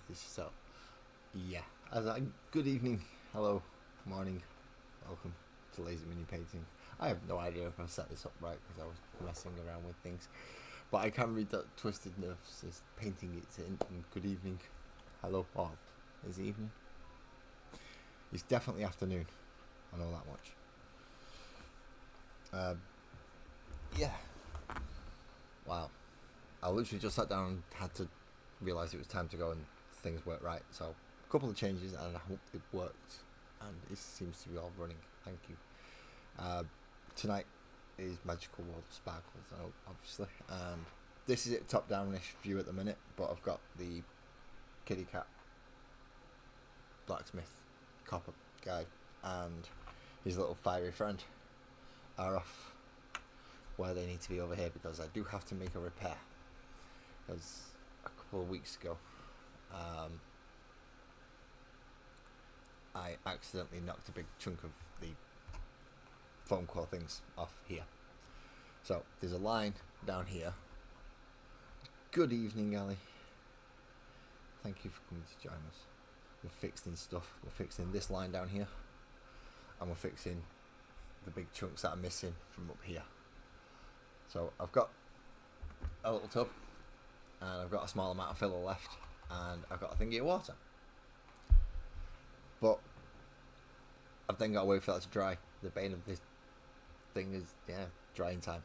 this yourself. Yeah. Good evening, hello, morning, welcome to Lazy Mini Painting. I have no idea if I've set this up right because I was messing around with things, but I can read that Twisted Nerves as painting it in. And good evening, hello, is it evening? It's definitely afternoon. I know that much. Yeah. Wow. I literally just sat down and had to realise it was time to go and things weren't right. So a couple of changes and I hope it worked. And it seems to be all running. Thank you. Tonight is Magical World of Sparkles, obviously. And this is a top-down-ish view at the minute, but I've got the kitty cat blacksmith copper guy and his little fiery friend are off where they need to be over here because I do have to make a repair. Because a couple of weeks ago, I accidentally knocked a big chunk of the foam core things off here. So there's a line down here. Good evening, Ali. Thank you for coming to join us. We're fixing stuff. We're fixing this line down here, and we're fixing the big chunks that are missing from up here. So I've got a little tub, and I've got a small amount of filler left, and I've got a thingy of water. But I've then got to wait for that to dry. The bane of this thing is, drying time.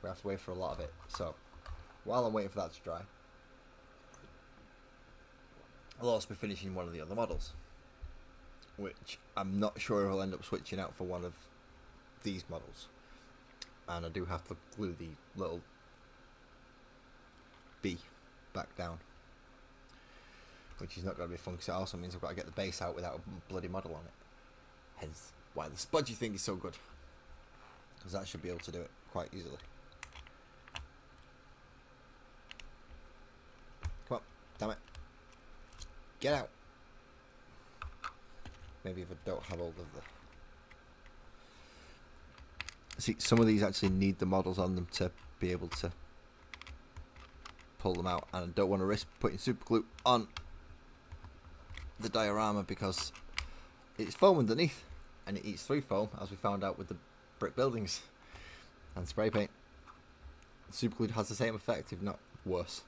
We have to wait for a lot of it. So while I'm waiting for that to dry, I'll also be finishing one of the other models, which I'm not sure if I'll end up switching out for one of these models. And I do have to glue the little B back down, which is not going to be fun because it also means I've got to get the base out without a bloody model on it. Hence why the spudgy thing is so good, because that should be able to do it quite easily. Come on, damn it. Get out. Maybe if I don't have all of the... See, some of these actually need the models on them to be able to pull them out, and I don't want to risk putting super glue on the diorama because it's foam underneath and it eats through foam, as we found out with the brick buildings and spray paint. Super glue has the same effect, if not worse.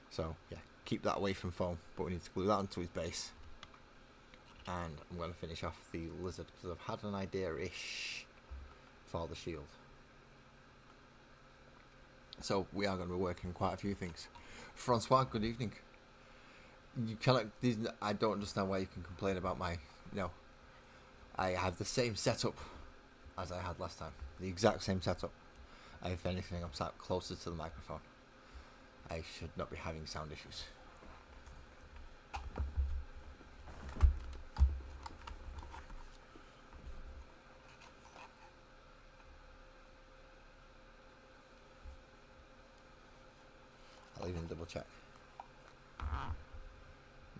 So yeah, keep that away from foam, but we need to glue that onto his base. And I'm going to finish off the lizard because I've had an idea-ish for the shield. So we are going to be working quite a few things. Francois, good evening. You cannot. I don't understand why you can complain about my. No, I have the same setup as I had last time. The exact same setup. If anything, I'm sat closer to the microphone. I should not be having sound issues. I'll even double check.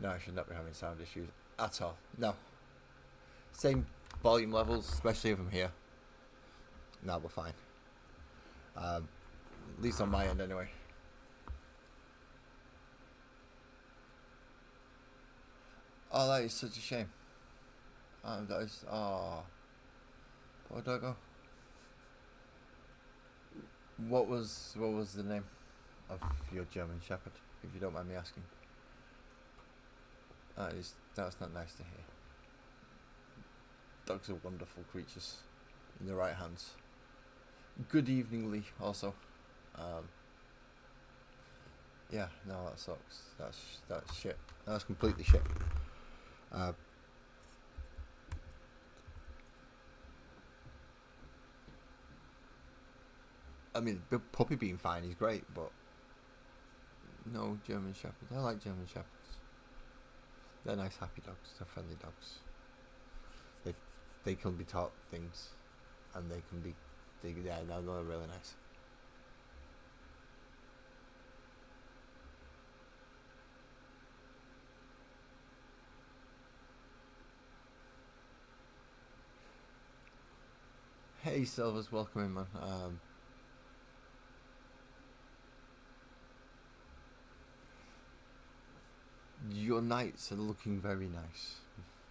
No, I should not be having sound issues at all. No. Same volume levels, especially if I'm here. No, we're fine. At least on my end anyway. Oh, that is such a shame. That is... Oh. Poor doggo. What was the name of your German Shepherd, if you don't mind me asking? That's not nice to hear. Dogs are wonderful creatures in the right hands. Good evening, Lee, also. Yeah, no, that sucks. That's shit. That's completely shit. I mean, the puppy being fine is great, but no German Shepherds. I like German Shepherds. They're nice, happy dogs. They're friendly dogs. They can be taught things, and they can be. They're really nice. Hey, Silvers, welcome in, man. Your nights are looking very nice.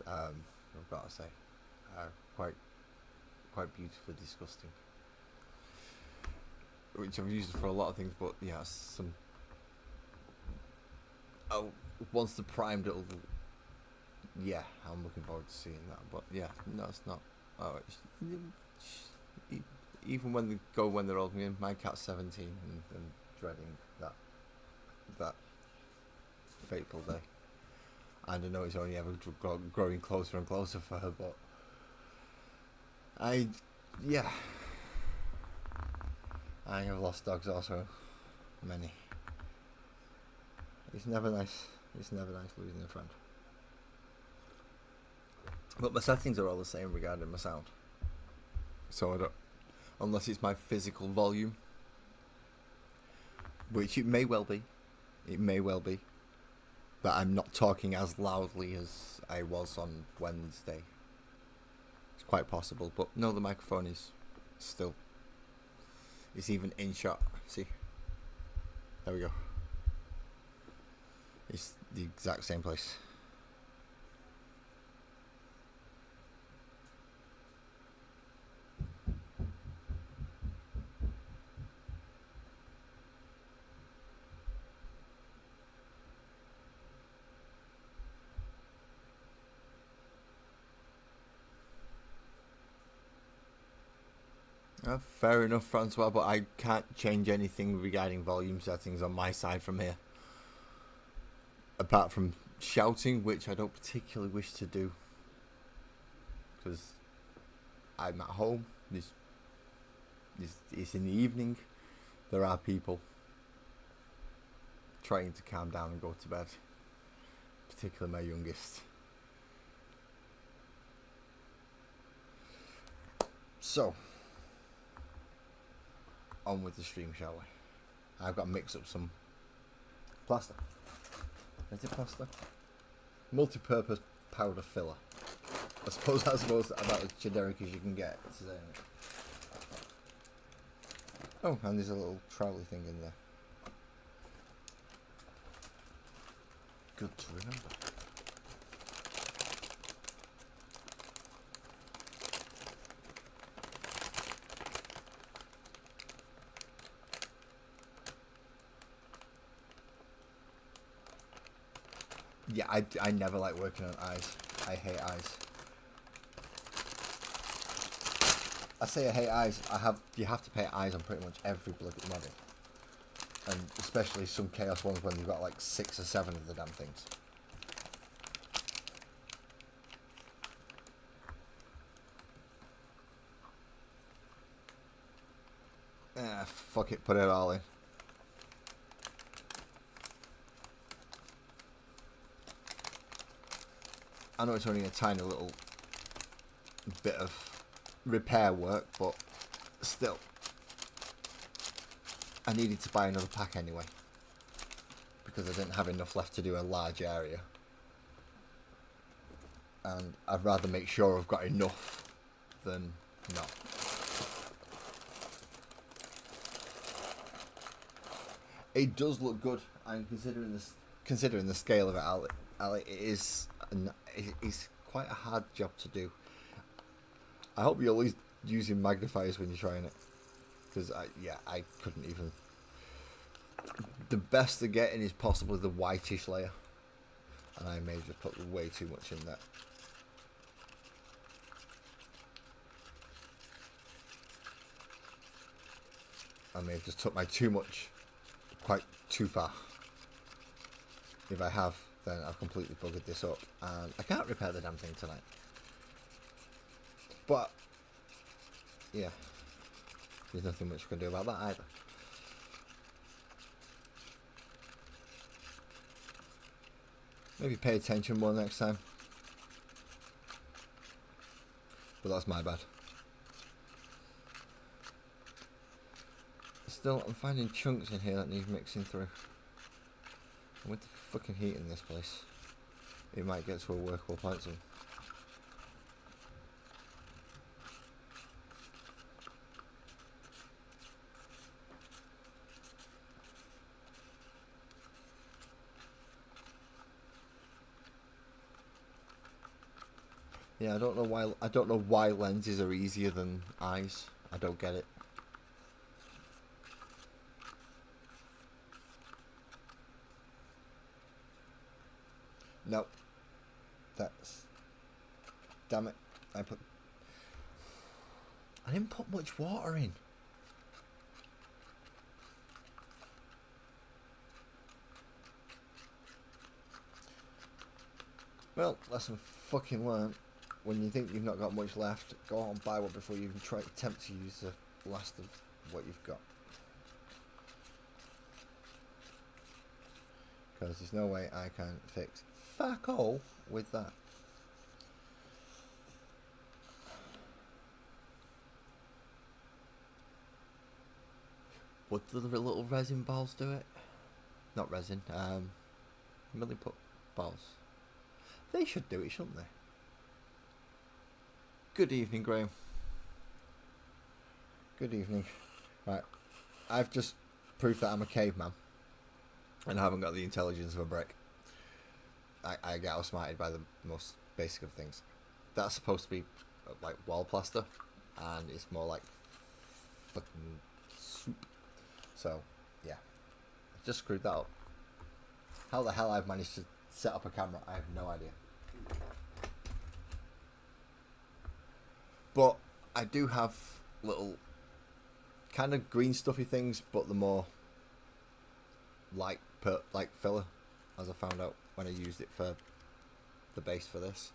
I've got to say, quite beautifully disgusting. Which I've used for a lot of things, but yeah, some. Oh, once they're primed, it'll. Yeah, I'm looking forward to seeing that. But yeah, no, it's not. Oh, even when they're old. My cat's 17 and dreading that fateful day. And I know it's only ever growing closer and closer for her, but I have lost dogs also, many. It's never nice. It's never nice losing a friend. But my settings are all the same regarding my sound. So I don't, unless it's my physical volume, which it may well be, that I'm not talking as loudly as I was on Wednesday. It's quite possible, but no, the microphone is still. It's even in shot. See? There we go. It's the exact same place. Fair enough, Francois, but I can't change anything regarding volume settings on my side from here. Apart from shouting, which I don't particularly wish to do. Because I'm at home, it's in the evening, there are people trying to calm down and go to bed. Particularly my youngest. So, on with the stream, shall we? I've got to mix up some plaster. Is it plaster? Multi-purpose powder filler. I suppose that's about as generic as you can get. Oh, and there's a little trolley thing in there. Good to remember. Yeah, I never like working on eyes. I hate eyes. I say I hate eyes. You have to paint eyes on pretty much every bloody model, and especially some Chaos ones when you've got like 6 or 7 of the damn things. Fuck it, put it all in. I know it's only a tiny little bit of repair work, but still. I needed to buy another pack anyway, because I didn't have enough left to do a large area. And I'd rather make sure I've got enough than not. It does look good. I'm considering the scale of it, Ali, it's quite a hard job to do. I hope you're at least using magnifiers when you're trying it, because I couldn't even. The best they're getting is possibly the whitish layer, and I may have just put way too much in there. I may have just took my too much quite too far. If I have, then I've completely buggered this up, and I can't repair the damn thing tonight. But yeah, there's nothing much we can do about that either. Maybe pay attention more next time. But that's my bad. Still, I'm finding chunks in here that need mixing through. And with the fucking heat in this place, it might get to a workable point soon. Yeah, I don't know why. I don't know why lenses are easier than eyes. I don't get it. Nope. That's. Damn it! I didn't put much water in. Well, lesson fucking learned. When you think you've not got much left, go out and buy one before you even try to attempt to use the last of what you've got. Because there's no way I can fix fuck all with that. Would the little resin balls do it? Not resin, milliput balls. They should do it, shouldn't they? Good evening, Graham. Good evening. Right, I've just proved that I'm a caveman and I haven't got the intelligence of a brick. I get outsmarted by the most basic of things. That's supposed to be like wall plaster, and it's more like fucking soup. So, yeah, just screwed that up. How the hell I've managed to set up a camera, I have no idea. But I do have little kind of green stuffy things, but the more like filler, as I found out when I used it for the base for this.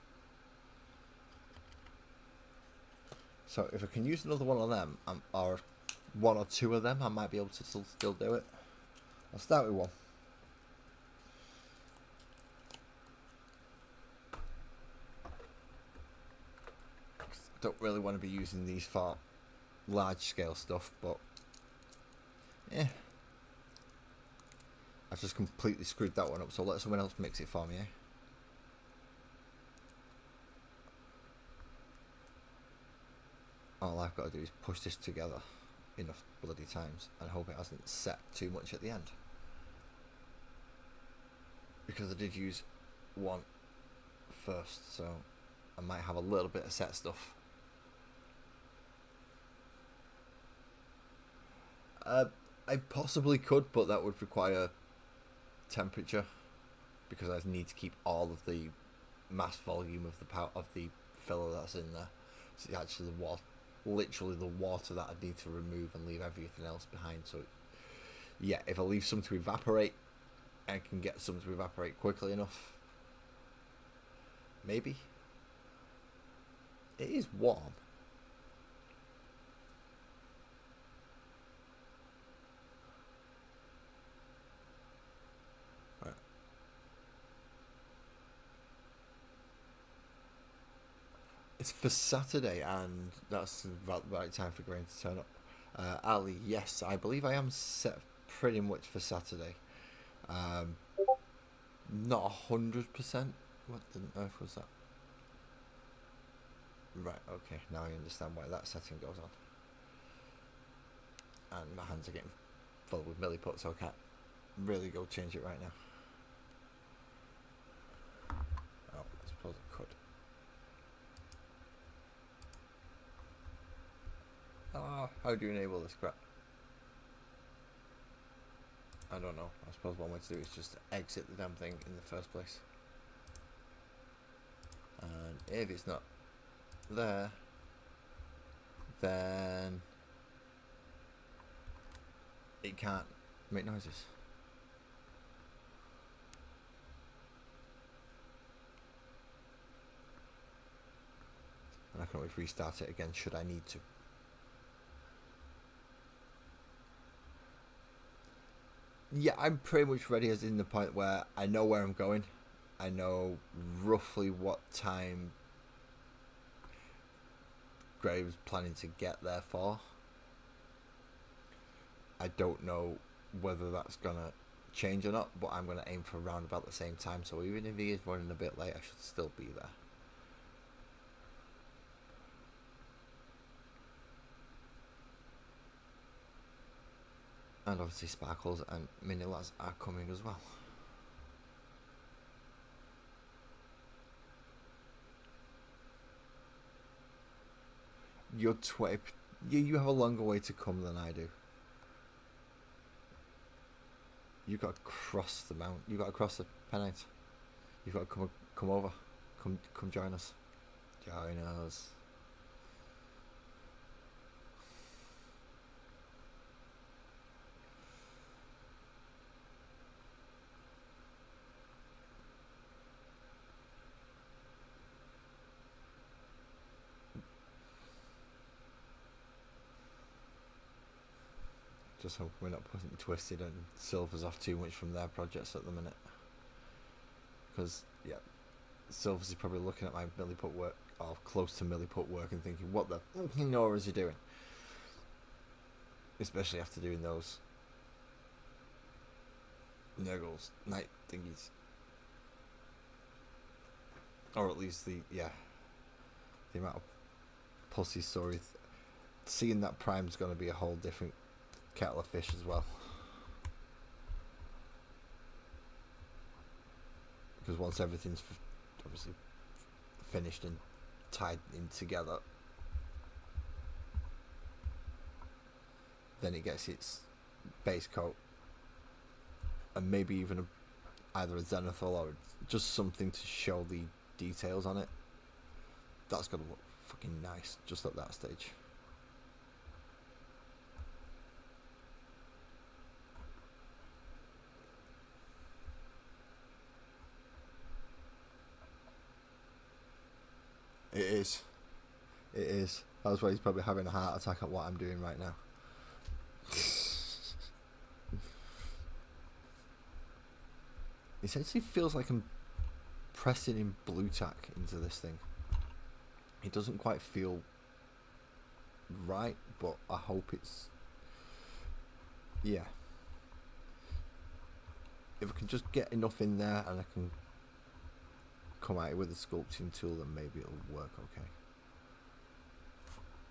So if I can use another one of them, or one or two of them, I might be able to still do it. I'll start with one. I don't really want to be using these for large scale stuff, but yeah. I've just completely screwed that one up, so let someone else mix it for me, eh? All I've got to do is push this together enough bloody times and hope it hasn't set too much at the end. Because I did use one first, so I might have a little bit of set stuff. I possibly could, but that would require temperature, because I need to keep all of the mass volume of the filler that's in there. So actually literally the water that I need to remove and leave everything else behind. So yeah, if I leave some to evaporate, I can get some to evaporate quickly enough. Maybe. It is warm. It's for Saturday, and that's about the right time for Graham to turn up. Ali, yes, I believe I am set pretty much for Saturday. Not 100%. What the earth was that? Right, okay, now I understand why that setting goes on. And my hands are getting full with milliput, so I can't really go change it right now. Oh, I suppose I could. How do you enable this crap? I don't know. I suppose one way to do it is just exit the damn thing in the first place. And if it's not there, then it can't make noises. And I can always restart it again should I need to. Yeah, I'm pretty much ready, as in the point where I know where I'm going. I know roughly what time Graham's planning to get there for. I don't know whether that's going to change or not, but I'm going to aim for around about the same time. So even if he is running a bit late, I should still be there. And obviously Sparkles and Minilas are coming as well. you're 20. You have a longer way to come than I do. You've got to cross the mount. You've got to cross the Pennines. You've got to come over. Come join us. Join us. Just hope we're not putting Twisted and Silvers off too much from their projects at the minute. Because, yeah, Silvers is probably looking at my milliput work, or close to milliput work, and thinking, what the fucking Nora is he doing? Especially after doing those Nurgles night thingies. Or at least the amount of pussy story. Seeing that Prime's going to be a whole different kettle of fish as well. Because once everything's obviously finished and tied in together, then it gets its base coat and maybe even either a zenithal or just something to show the details on it. That's gonna look fucking nice just at that stage. It is. It is. That's why he's probably having a heart attack at what I'm doing right now. It essentially feels like I'm pressing in blue tack into this thing. It doesn't quite feel right, but I hope it's... yeah. If I can just get enough in there and I can come at it with a sculpting tool, then maybe it'll work okay.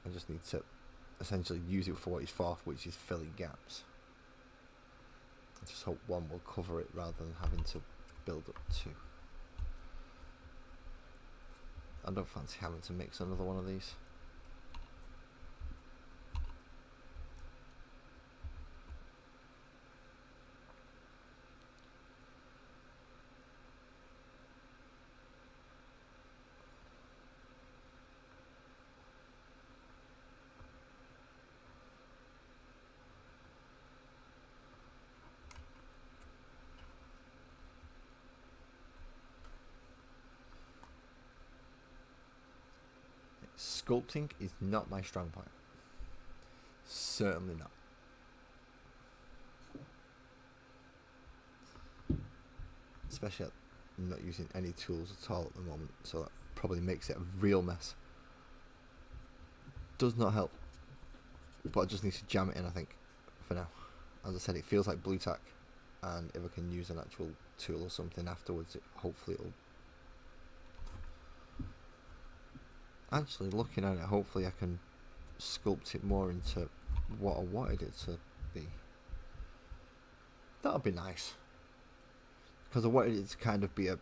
I just need to essentially use it for what it's for, which is filling gaps. I just hope one will cover it rather than having to build up two. I don't fancy having to mix another one of these. Sculpting is not my strong point. Certainly not. Especially I'm not using any tools at all at the moment, so that probably makes it a real mess. Does not help. But I just need to jam it in, I think, for now. As I said, it feels like blue tack, and if I can use an actual tool or something afterwards, hopefully it'll... Actually, looking at it, hopefully I can sculpt it more into what I wanted it to be. That would be nice. Because I wanted it to kind of be a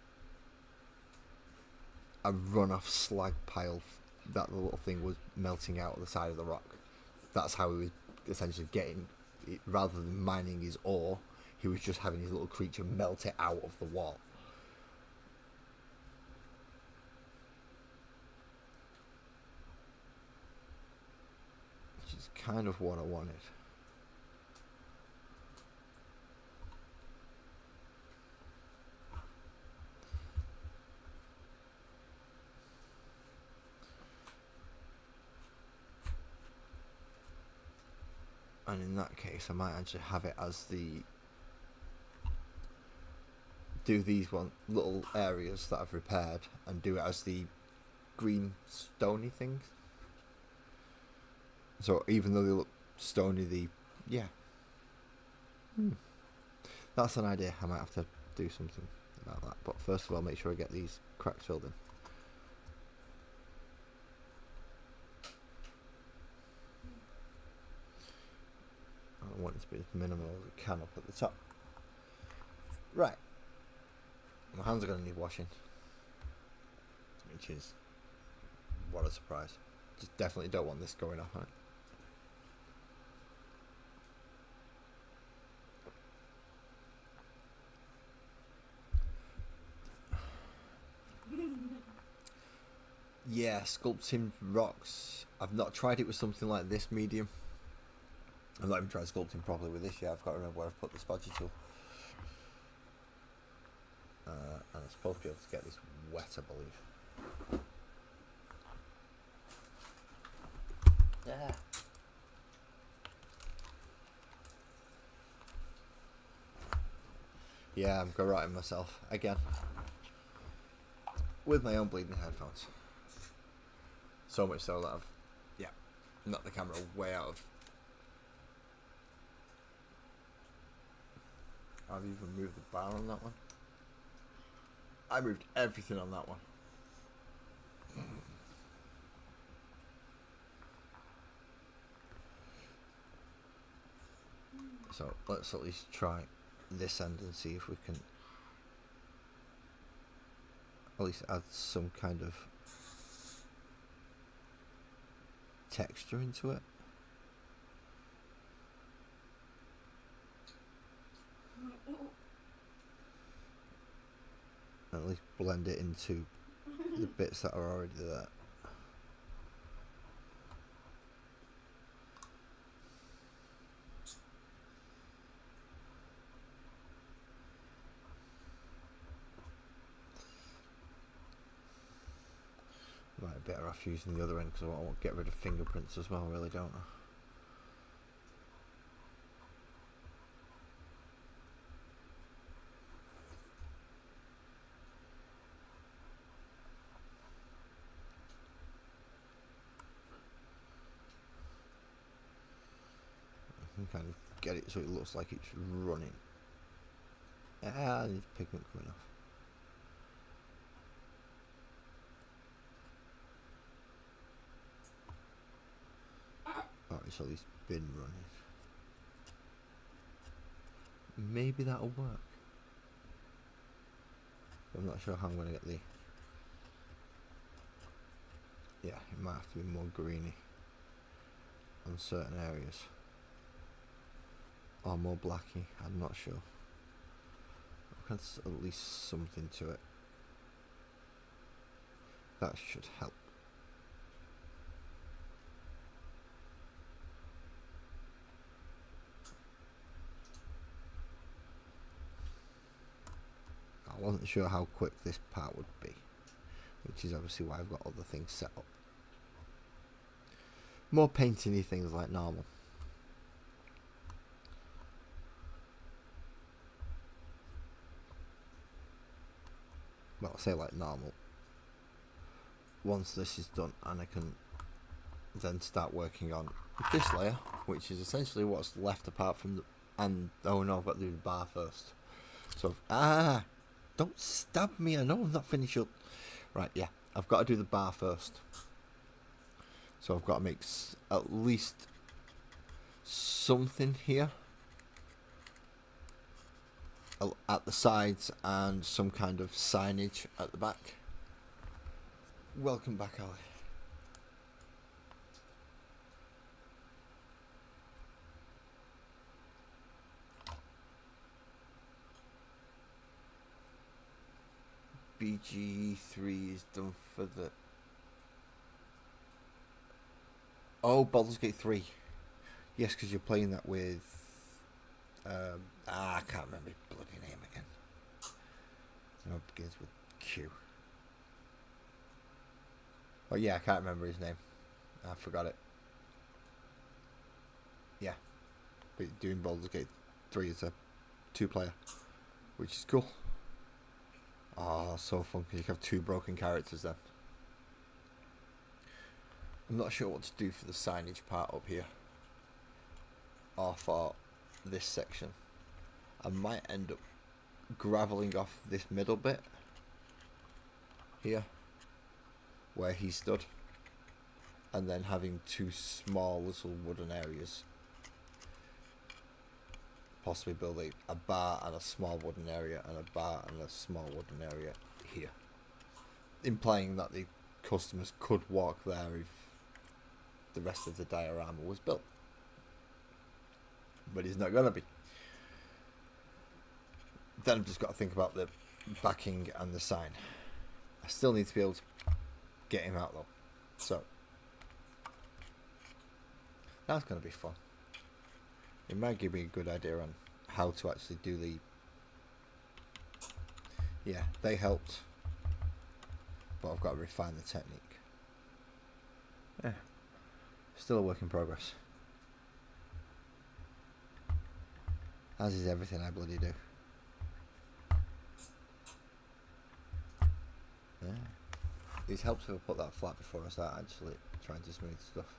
run-off slag pile that the little thing was melting out of the side of the rock. That's how he was essentially getting it. Rather than mining his ore, he was just having his little creature melt it out of the wall. Which is kind of what I wanted. And in that case, I might actually have it as the... do these one little areas that I've repaired and do it as the green stony things. So even though they look stony, that's an idea. I might have to do something about that. But first of all, make sure I get these cracks filled in. I want it to be as minimal as it can up at the top. Right. My hands are going to need washing. Which is... what a surprise. Just definitely don't want this going off, right? Yeah, sculpting rocks. I've not tried it with something like this medium. I've not even tried sculpting properly with this yet. I've got to remember where I've put the spodgy tool. And I'm supposed to be able to get this wet, I believe. Yeah. Yeah, I'm garroting myself again. With my own bleeding headphones. So much so that I've, knocked the camera way out of. I've even moved the bar on that one. I moved everything on that one. So let's at least try this end and see if we can at least add some kind of texture into it. And at least blend it into the bits that are already there. Might be better off using the other end because I want to get rid of fingerprints as well, really, don't I? I can kind of get it so it looks like it's running. I need pigment coming off. Oh, it's at least been running. Maybe that'll work. I'm not sure how I'm going to get the... Yeah, it might have to be more greeny on certain areas. Or more blacky, I'm not sure. That's at least something to it. That should help. I wasn't sure how quick this part would be, which is obviously why I've got other things set up. More painting-y things like normal. Well, I'll say like normal. Once this is done and I can then start working on this layer, which is essentially what's left apart from the... And, oh no, I've got to do the bar first. So, don't stab me, I know I'm not finished up. Right, yeah, I've got to do the bar first. So I've got to make at least something here at the sides and some kind of signage at the back. Welcome back, Ali. BG3 is done for the... Oh, Baldur's Gate 3. Yes, because you're playing that with... I can't remember his bloody name again. No, it begins with Q. Oh yeah, I can't remember his name. I forgot it. Yeah. But doing Baldur's Gate 3 is a 2-player, which is cool. Oh, so fun because you have 2 broken characters then. I'm not sure what to do for the signage part up here, or for this section. I might end up gravelling off this middle bit here where he stood, and then having 2 small little wooden areas. Possibly build a bar and a small wooden area, and a bar and a small wooden area here, implying that the customers could walk there if the rest of the diorama was built. But he's not going to be. Then I've just got to think about the backing and the sign. I still need to be able to get him out though. So that's going to be fun. It might give me a good idea on how to actually do the... Yeah, they helped. But I've got to refine the technique. Yeah. Still a work in progress. As is everything I bloody do. Yeah. It helps if I put that flat before I start actually trying to smooth stuff.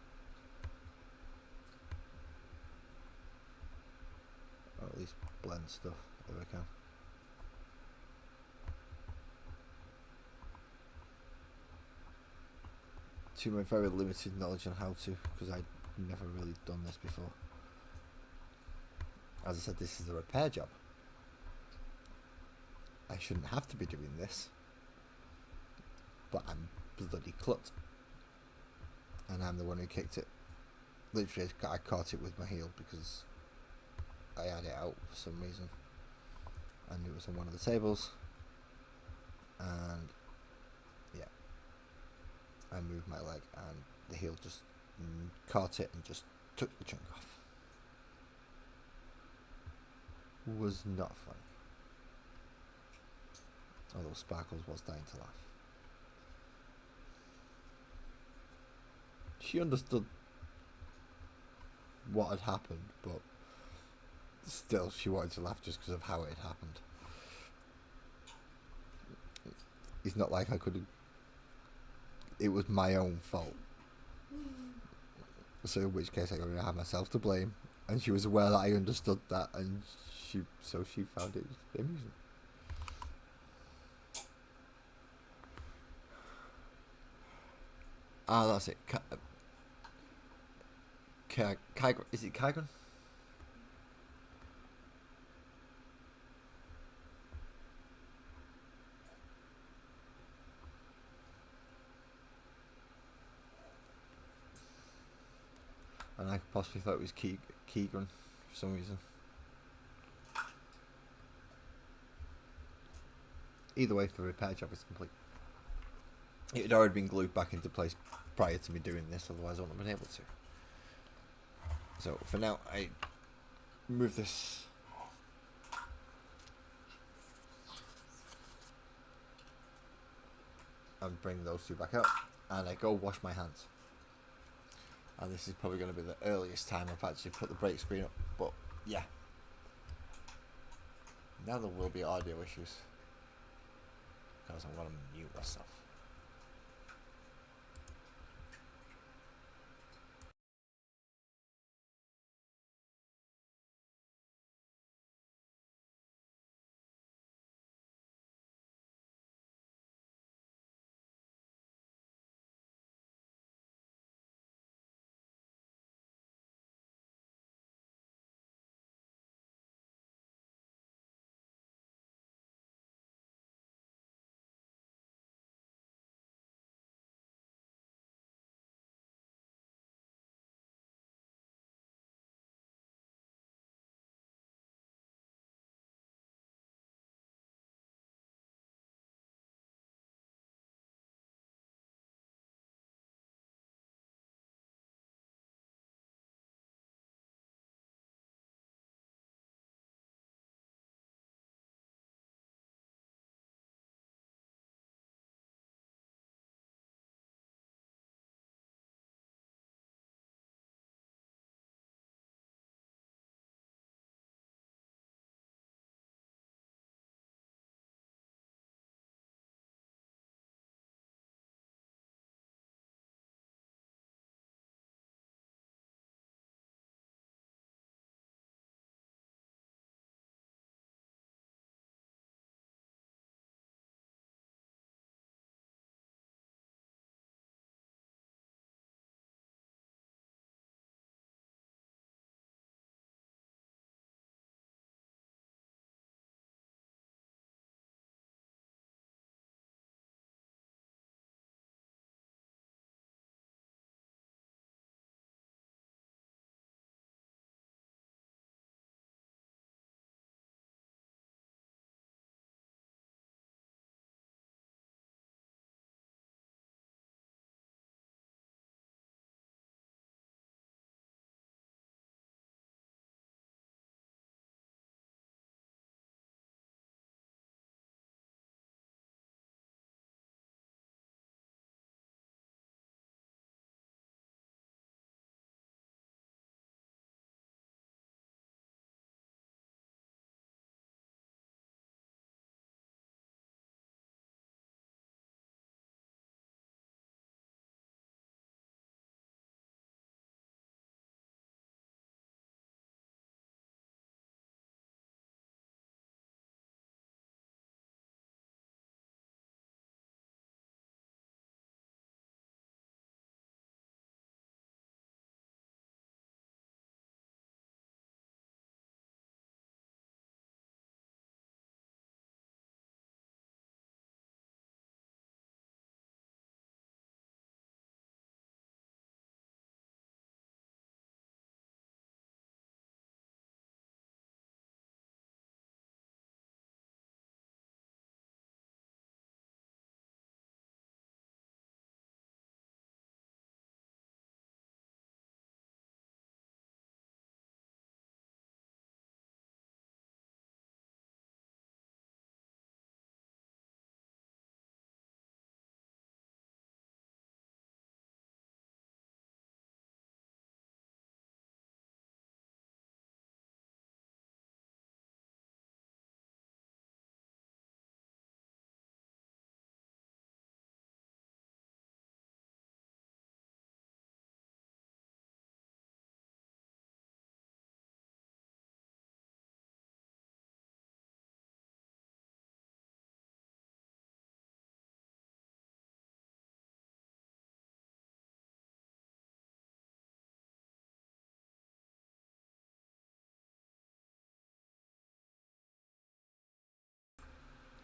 Or at least blend stuff if I can. To my very limited knowledge on how to, because I've never really done this before. As I said, this is a repair job. I shouldn't have to be doing this, but I'm bloody clut, and I'm the one who kicked it. Literally, I caught it with my heel because I had it out for some reason, and it was on one of the tables, and yeah, I moved my leg, and the heel just caught it and just took the chunk off. Was not funny. Although Sparkles was dying to laugh. She understood what had happened, but still she wanted to laugh just because of how it had happened. It's not like I could have... It was my own fault. So in which case I'm going to have myself to blame. And she was aware that I understood that, and she found it amusing. Ah, that's it. Is it Kygon? And I possibly thought it was Keegan for some reason. Either way, the repair job is complete. It had already been glued back into place prior to me doing this, otherwise I wouldn't have been able to. So for now, I move this and bring those two back out, and I go wash my hands. And this is probably going to be the earliest time I've actually put the brake screen up, but yeah. Now there will be audio issues, because I'm going to mute myself.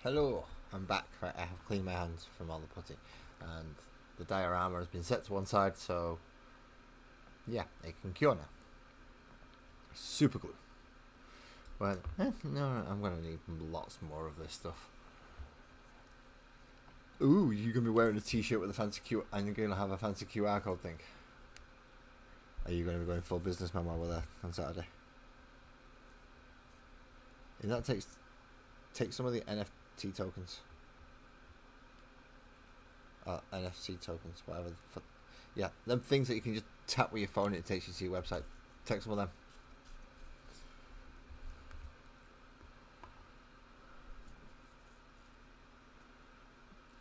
Hello, I'm back. Right, I have cleaned my hands from all the putty, and the diorama has been set to one side, so yeah, it can cure now. Super glue. Well, no, I'm gonna need lots more of this stuff. Ooh, you're gonna be wearing a t-shirt with a fancy Q, and you're gonna have a fancy QR code thing. Are you gonna be going full businessman while we're there on Saturday? And that take some of the NFT tokens. NFC tokens, whatever. Yeah, them things that you can just tap with your phone and it takes you to your website. Take some of them.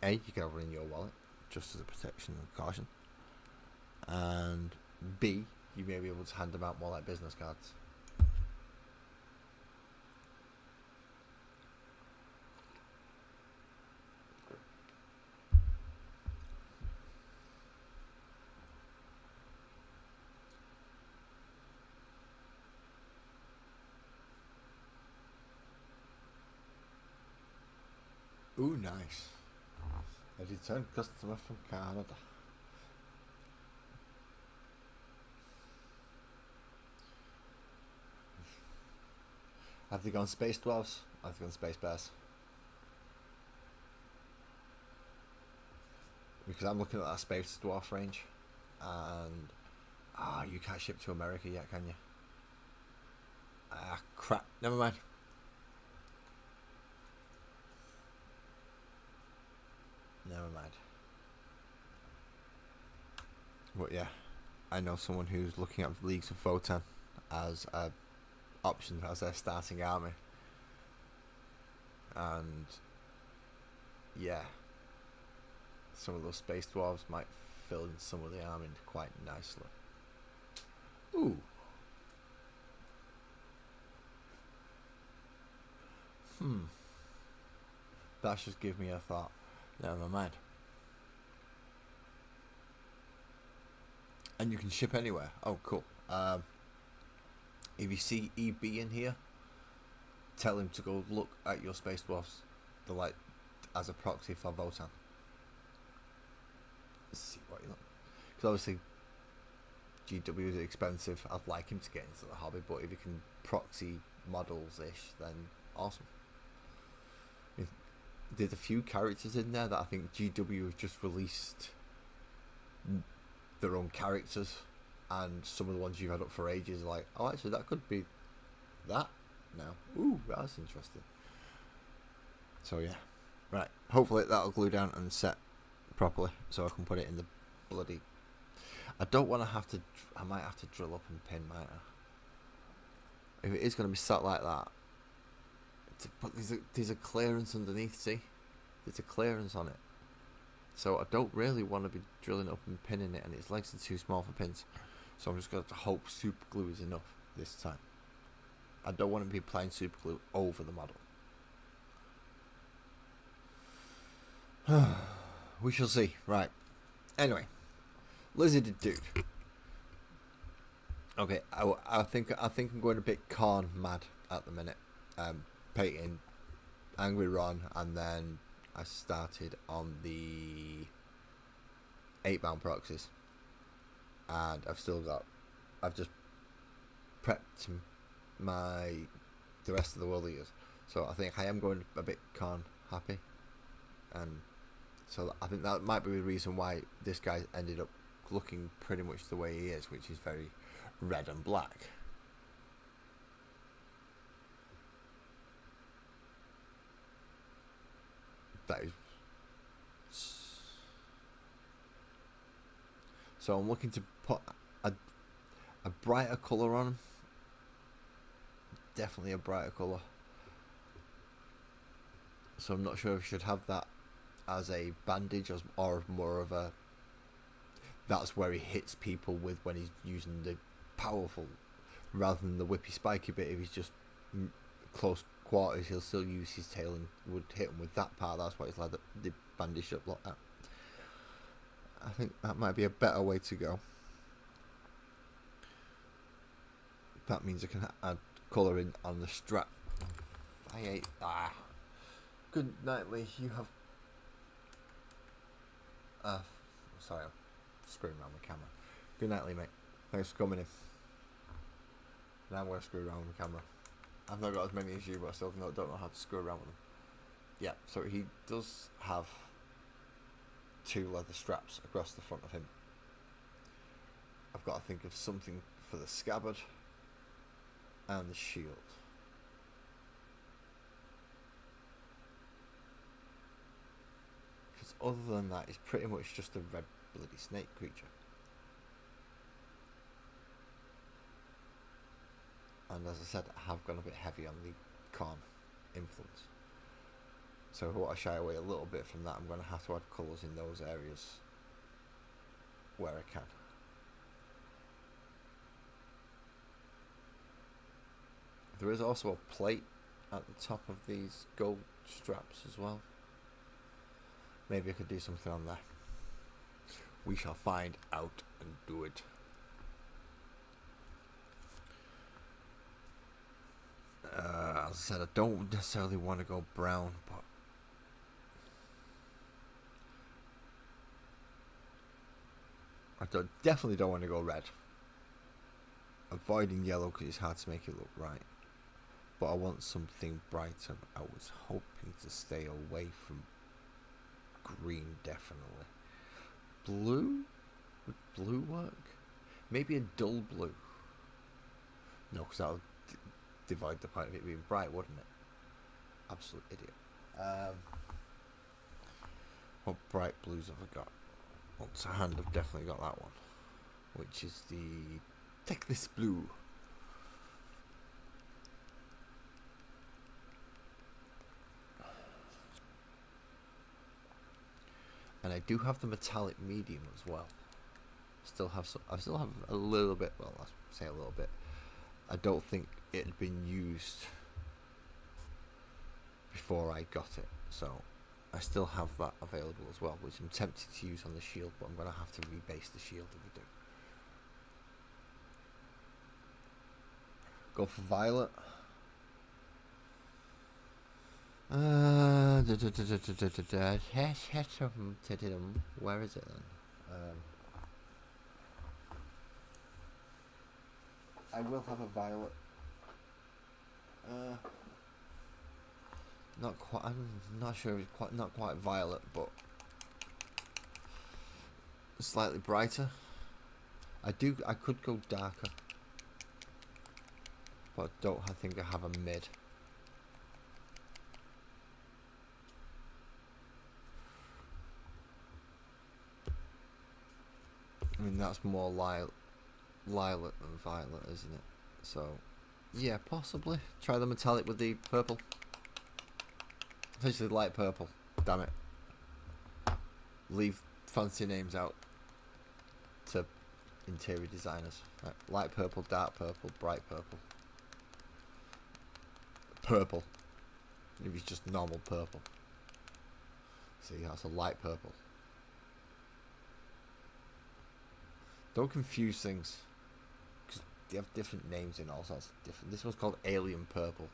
A, you can have it in your wallet, just as a protection and caution. And B, you may be able to hand them out more like business cards. Ooh, nice. A return customer from Canada. Have they gone space dwarves? Have they gone space bears? Because I'm looking at that space dwarf range, and you can't ship to America yet, can you? Crap. Never mind. Never mind. But yeah, I know someone who's looking at Leagues of Votann as a option as their starting army, and yeah, some of those space dwarves might fill in some of the army quite nicely. Ooh. That's just give me a thought. Never mind. And you can ship anywhere. Oh, cool. If you see EB in here, tell him to go look at your space dwarfs, the like as a proxy for Votann. Let's see what you look. Because obviously GW is expensive. I'd like him to get into the hobby, but if you can proxy models ish, then awesome. There's a few characters in there that I think GW have just released their own characters, and some of the ones you've had up for ages are like, oh, actually that could be that now. Ooh, that's interesting. So yeah, right. Hopefully that'll glue down and set properly, so I can put it in the bloody. I don't want to have to. I might have to drill up and pin, might I? If it is going to be sat like that, but there's a clearance underneath. See, there's a clearance on it. So I don't really want to be drilling up and pinning it, and its legs are too small for pins. So I'm just going to hope super glue is enough this time. I don't want to be applying super glue over the model. We shall see. Right. Anyway, Lizarded Dude. Okay, I think I'm going a bit Khorne mad at the minute. Painting Angry Ron, and then I started on the 8-bound proxies, and I've just prepped the rest of the World Eaters, so I think I am going a bit Khorne happy, and so I think that might be the reason why this guy ended up looking pretty much the way he is, which is very red and black. That is. So I'm looking to put a brighter colour on him. Definitely a brighter colour. So I'm not sure if I should have that as a bandage or more of a. That's where he hits people with when he's using the powerful, rather than the whippy spiky bit. If he's just close quarters, he'll still use his tail and would hit him with that part. That's why it's like the bandage up like that. I think that might be a better way to go. That means I can add colouring on the strap. I hate Good nightly, you have... sorry, I'm screwing around the camera. Good nightly, mate. Thanks for coming in. Now I'm going to screw around with the camera. I've not got as many as you, but I still don't know how to screw around with them. Yeah, so he does have 2 leather straps across the front of him. I've got to think of something for the scabbard and the shield. Because other than that, he's pretty much just a red bloody snake creature. And as I said, I have gone a bit heavy on the Khorne influence. So if I want to shy away a little bit from that, I'm going to have to add colours in those areas where I can. There is also a plate at the top of these gold straps as well. Maybe I could do something on there. We shall find out and do it. As I said, I don't necessarily want to go brown, but definitely don't want to go red. Avoiding yellow because it's hard to make it look right. But I want something brighter. I was hoping to stay away from green, definitely. Blue? Would blue work? Maybe a dull blue. No, because that would divide the point of it being bright, wouldn't it? Absolute idiot. What bright blues have I got? Well, to hand, I've definitely got that one, which is the Teclis Blue. And I do have the metallic medium as well. I still have a little bit. Well, I'll say a little bit. I don't think it had been used before I got it, so I still have that available as well, which I'm tempted to use on the shield, but I'm going to have to rebase the shield if we do. Go for violet. Where is it then? I will have a violet. Not quite. I'm not sure. It's not quite violet, but slightly brighter. I could go darker, but I think I have a mid. I mean, that's more lilac than violet, isn't it? So, yeah, possibly. Try the metallic with the purple. Essentially light purple. Damn it. Leave fancy names out to interior designers. Right. Light purple, dark purple, bright purple. Purple. If it's just normal purple. See, that's a light purple. Don't confuse things, because they have different names in all sorts of different. This one's called Alien Purple.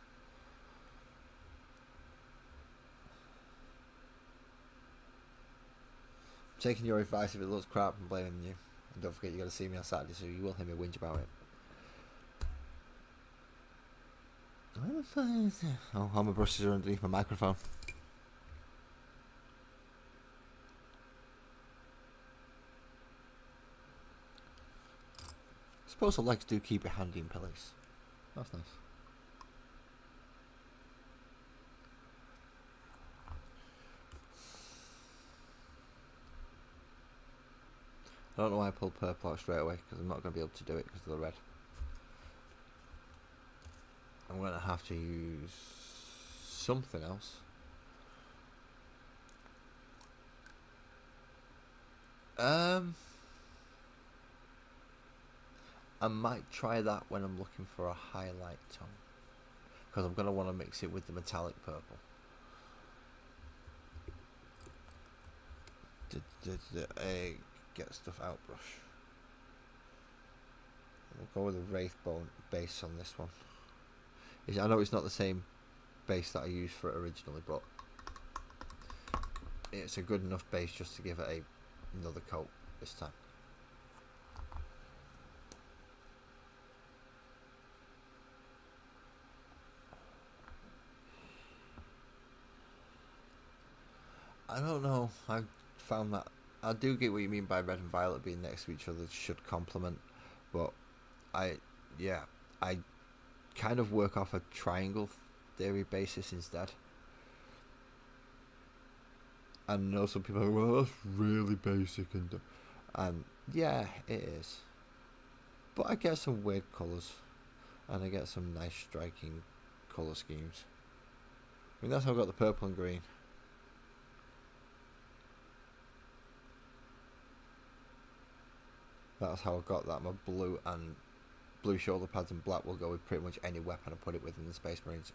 I'm taking your advice. If it looks crap, I'm blaming you. And don't forget, you got to see me on Saturday, so you will hear me whinge about it. Where the fuck is it? Oh, all my brushes are underneath my microphone. I suppose the legs do keep it handy in police. That's nice. I don't know why I pulled purple out straight away, because I'm not going to be able to do it because of the red. I'm going to have to use something else. I might try that when I'm looking for a highlight tone, because I'm going to want to mix it with the metallic purple. Get stuff out brush. We'll go with a Wraithbone base on this one. I know it's not the same base that I used for it originally, but it's a good enough base just to give it another coat this time. I don't know. I found that I do get what you mean by red and violet being next to each other should complement, but I yeah I kind of work off a triangle theory basis instead. I know some people are, well, that's really basic and yeah, it is. But I get some weird colours, and I get some nice striking colour schemes. I mean, that's how I got the purple and green. That's how I got that. My blue shoulder pads and black will go with pretty much any weapon I put it with in the Space Marines.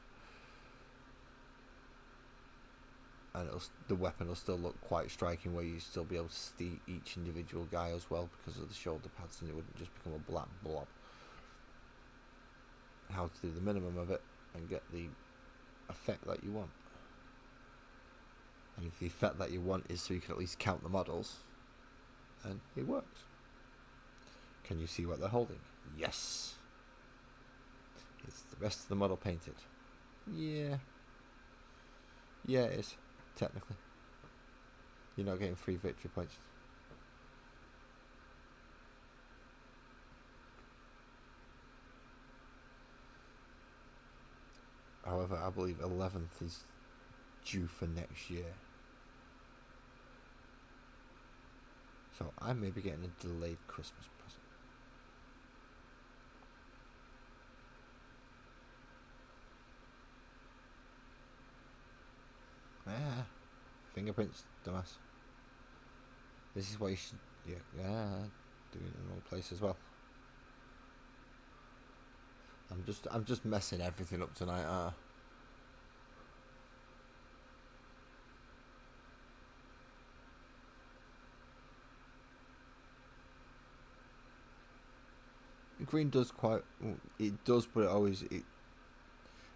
And the weapon will still look quite striking, where you still be able to see each individual guy as well because of the shoulder pads, and it wouldn't just become a black blob. How to do the minimum of it and get the effect that you want. And if the effect that you want is so you can at least count the models, then it works. Can you see what they're holding? Yes. Is the rest of the model painted? Yeah. Yeah, it is. Technically. You're not getting free victory points. However, I believe 11th is due for next year. So I may be getting a delayed Christmas present. Yeah. Fingerprints, dumbass. This is why you should, yeah, do it in the wrong place as well. I'm just messing everything up tonight. Green does quite, it does, but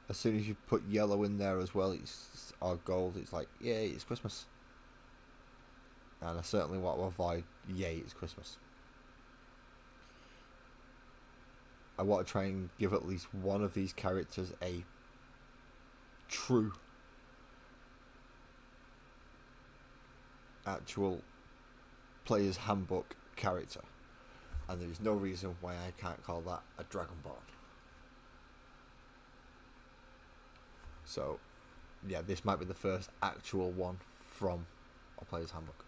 as soon as you put yellow in there as well, or gold, it's like, yay, it's Christmas. And I certainly want to avoid, yay, it's Christmas. I want to try and give at least one of these characters a true actual player's handbook character. And there is no reason why I can't call that a Dragonborn. So, yeah, this might be the first actual one from a player's handbook.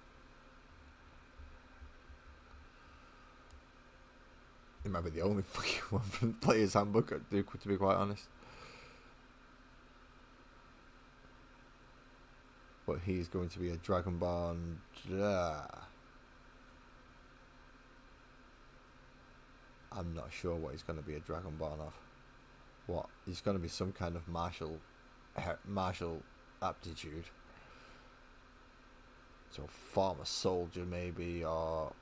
It might be the only fucking one from the player's handbook, to be quite honest. But he's going to be a Dragonborn. I'm not sure what he's going to be a Dragonborn of. What? He's going to be some kind of martial aptitude. So former soldier maybe, or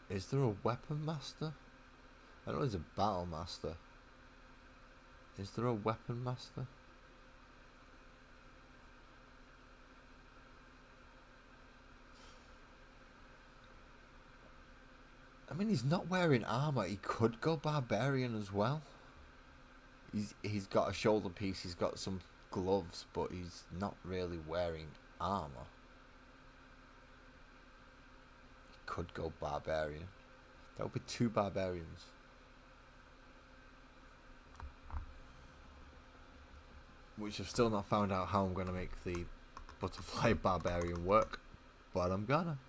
is there a weapon master? I know there's a battle master. Is there a weapon master? I mean, he's not wearing armor. He could go barbarian as well. He's got a shoulder piece. He's got some gloves, but he's not really wearing armor. He could go barbarian. That would be 2 barbarians. Which I've still not found out how I'm going to make the butterfly barbarian work, but I'm gonna.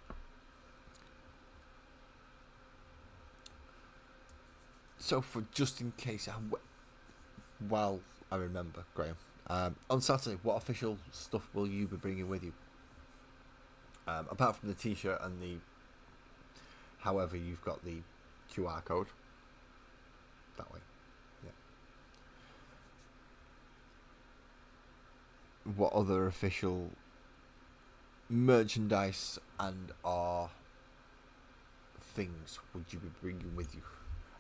So for just in case, while I remember, Graham, on Saturday, what official stuff will you be bringing with you? Apart from the T-shirt and however, you've got the QR code. That way, yeah. What other official merchandise and/or things would you be bringing with you?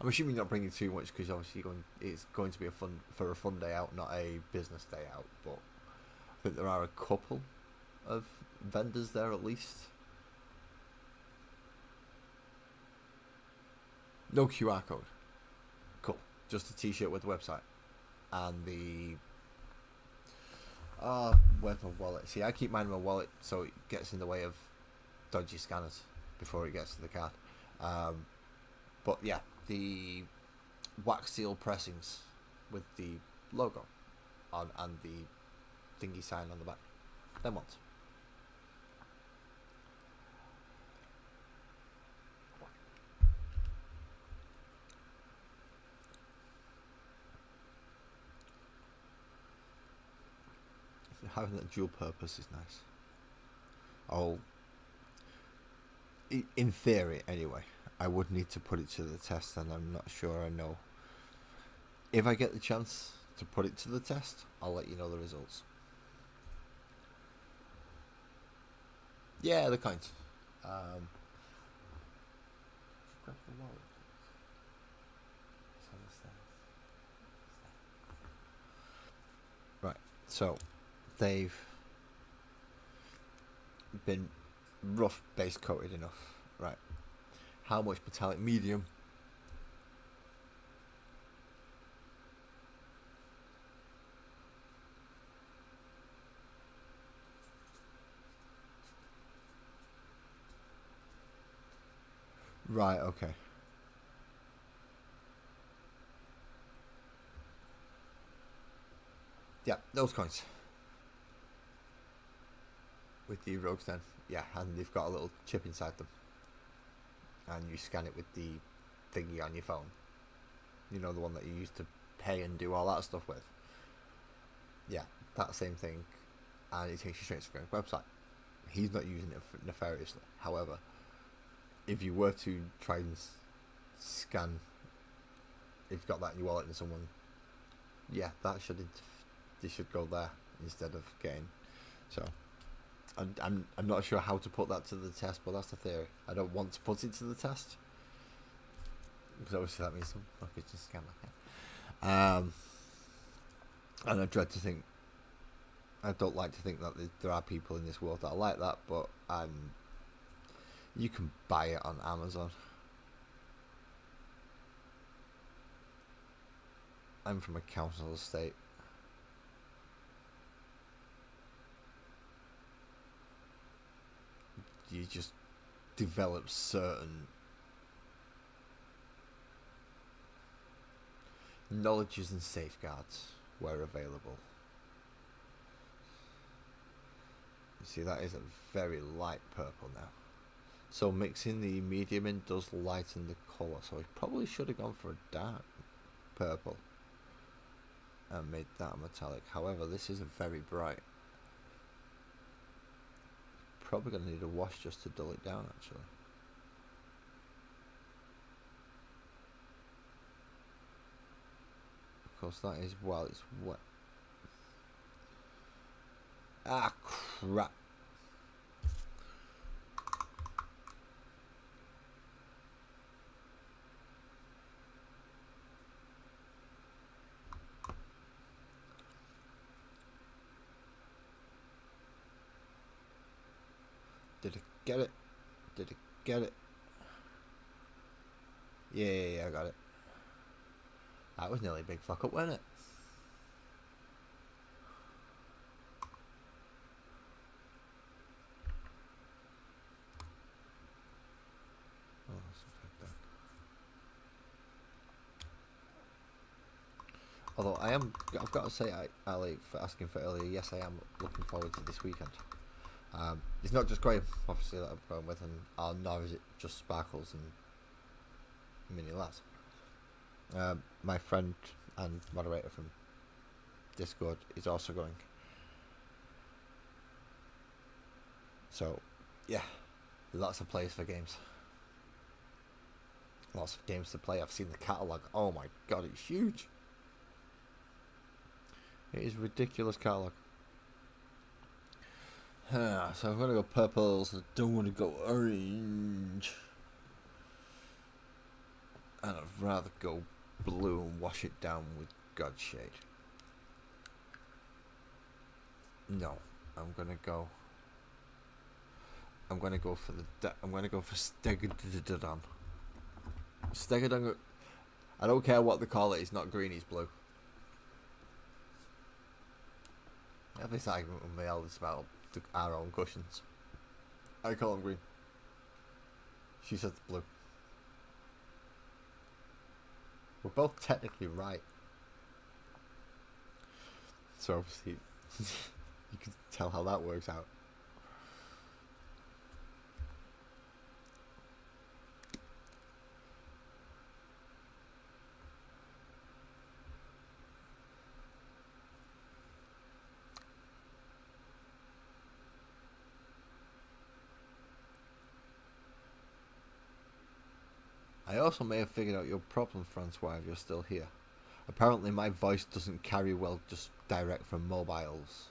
I'm assuming you're not bringing too much because obviously it's going to be a fun day out, not a business day out. But I think there are a couple of vendors there at least. No QR code. Cool. Just a T-shirt with the website and the. Where's my wallet? See, I keep mine in my wallet so it gets in the way of dodgy scanners before it gets to the card. But yeah, the wax seal pressings with the logo on and the thingy sign on the back. Them ones. Having that dual purpose is nice. In theory, anyway, I would need to put it to the test, and I'm not sure I know. If I get the chance to put it to the test, I'll let you know the results. Yeah, the coins. Grab the wallet. It's on the stairs. Right, so they've been rough base coated enough. Right. How much metallic medium? Right, okay. Yeah, those coins. With the Rogues then. Yeah, and they've got a little chip inside them. And you scan it with the thingy on your phone. You know, the one that you use to pay and do all that stuff with. Yeah, that same thing. And it takes you straight to Greg's website. He's not using it nefariously. However, if you were to try and scan, if you've got that in your wallet and someone, yeah, that they should go there instead of getting. So, I'm not sure how to put that to the test, but that's the theory. I don't want to put it to the test because obviously that means some fuckers just scam like that. And I dread to think. I don't like to think that there are people in this world that are like that, but you can buy it on Amazon. I'm from a council estate. You just develop certain knowledges and safeguards where available. You see, that is a very light purple now. So mixing the medium in does lighten the colour, so I probably should have gone for a dark purple and made that metallic. However, this is a very bright. Probably going to need a wash just to dull it down, actually. Of course, that is while it's wet. Ah, crap. Did it get it? Did it get it? Yeah, I got it. That was nearly a big fuck up, wasn't it? Oh, that's although I've got to say, Ali, for asking for earlier, yes, I am looking forward to this weekend. It's not just Graham, obviously, that I'm going with, and nor is it just Sparkles and Mini Lads. My friend and moderator from Discord is also going. So, yeah, lots of players for games. Lots of games to play. I've seen the catalogue. Oh my god, it's huge. It is ridiculous catalogue. So I'm going to go purple, so I don't want to go orange. And I'd rather go blue and wash it down with Godshade. No, I'm gonna go for Stegadon. Stegadon. I don't care what they call it. It's not green. It's blue. I have this argument with my eldest about our own cushions. I call them green. She says it's blue. We're both technically right. So obviously, you can tell how that works out. I also may have figured out your problem, Francois, if you're still here. Apparently my voice doesn't carry well just direct from mobiles.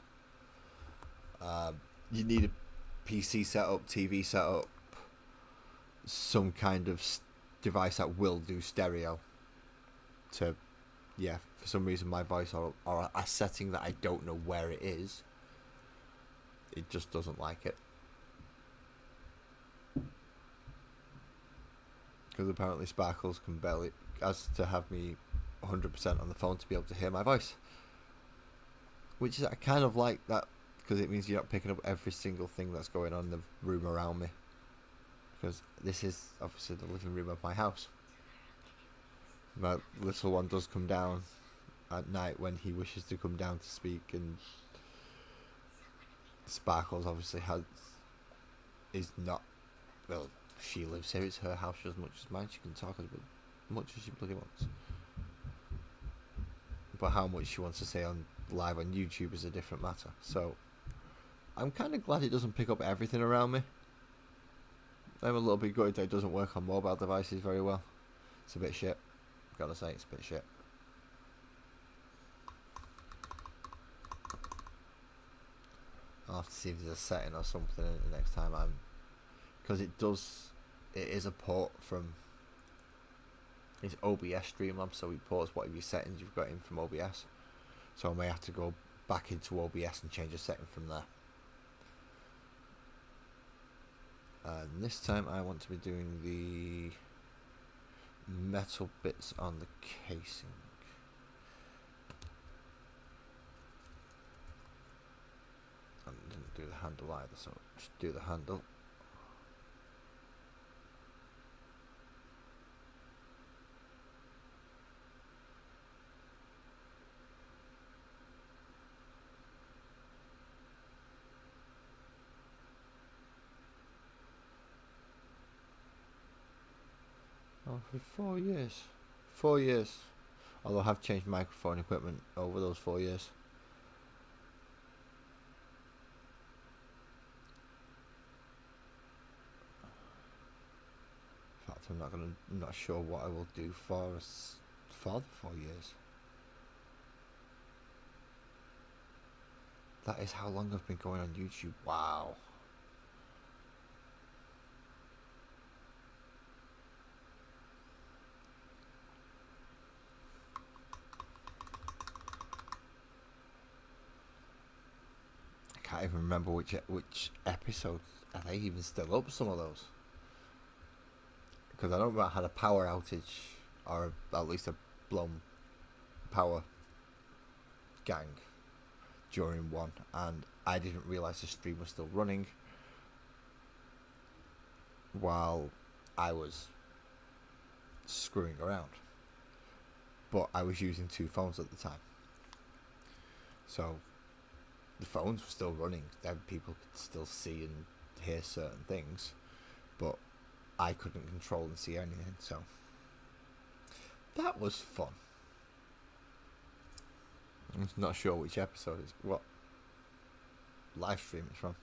You need a PC setup, TV setup, some kind of device that will do stereo. For some reason my voice or a setting that I don't know where it is, it just doesn't like it. Because apparently Sparkles can barely, has to have me 100% on the phone to be able to hear my voice. Which is, I kind of like that, because it means you're not picking up every single thing that's going on in the room around me. Because this is obviously the living room of my house. My little one does come down at night when he wishes to come down to speak, and Sparkles obviously is not, well, she lives here, it's her house as much as mine, she can talk as much as she bloody wants. But how much she wants to say on live on YouTube is a different matter. So I'm kind of glad it doesn't pick up everything around me. I'm a little bit gutted that it doesn't work on mobile devices very well. It's a bit shit. Gotta say, it's a bit shit. I'll have to see if there's a setting or something in it the next time because it is a port from, it's OBS Streamlabs, so it ports whatever your settings you've got in from OBS. So I may have to go back into OBS and change a setting from there. And this time I want to be doing the metal bits on the casing. I didn't do the handle either, so just do the handle. Oh, for 4 years. 4 years. Although I have changed microphone equipment over those 4 years. In fact, I'm not sure what I will do for the 4 years. That is how long I've been going on YouTube. Wow. I can't even remember which episodes. Are they even still up, some of those? Because I don't remember I had a power outage, or at least a blown power gang during one, and I didn't realise the stream was still running while I was screwing around. But I was using 2 phones at the time, so the phones were still running, then people could still see and hear certain things, but I couldn't control and see anything, so that was fun. I'm not sure which episode is what live stream it's from.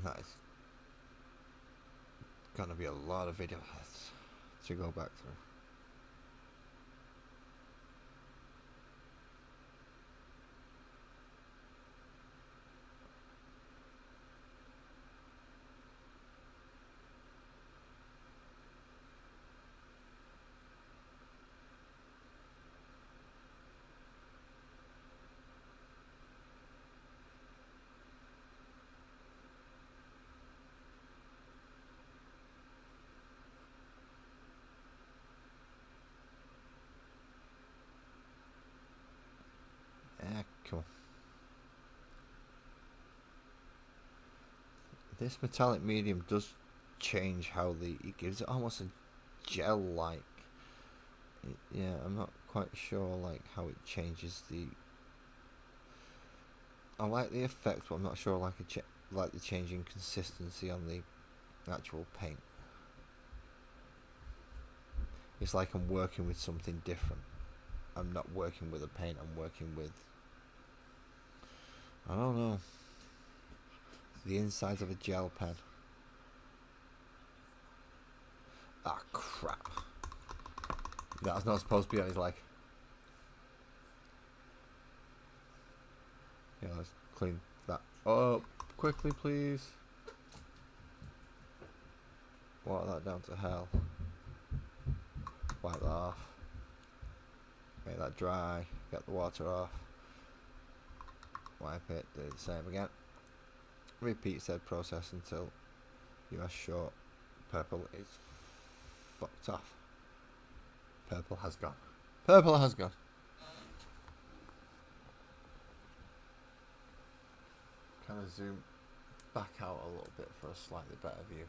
That is gonna be a lot of video heads to go back through. come on. This metallic medium does change how it gives it almost a gel-like. Yeah, I'm not quite sure like how it changes the. I like the effect, but I'm not sure like like the changing consistency on the actual paint. It's like I'm working with something different. I'm not working with a paint. I'm working with. I don't know. The insides of a gel pen. Ah, crap. That's not supposed to be on his leg. Yeah, let's clean that up quickly, please. Water that down to hell. Wipe that off. Make that dry. Get the water off. Wipe it. Do the same again. Repeat said process until you are sure purple is fucked off. Purple has gone. Purple has gone. Kind of zoom back out a little bit for a slightly better view.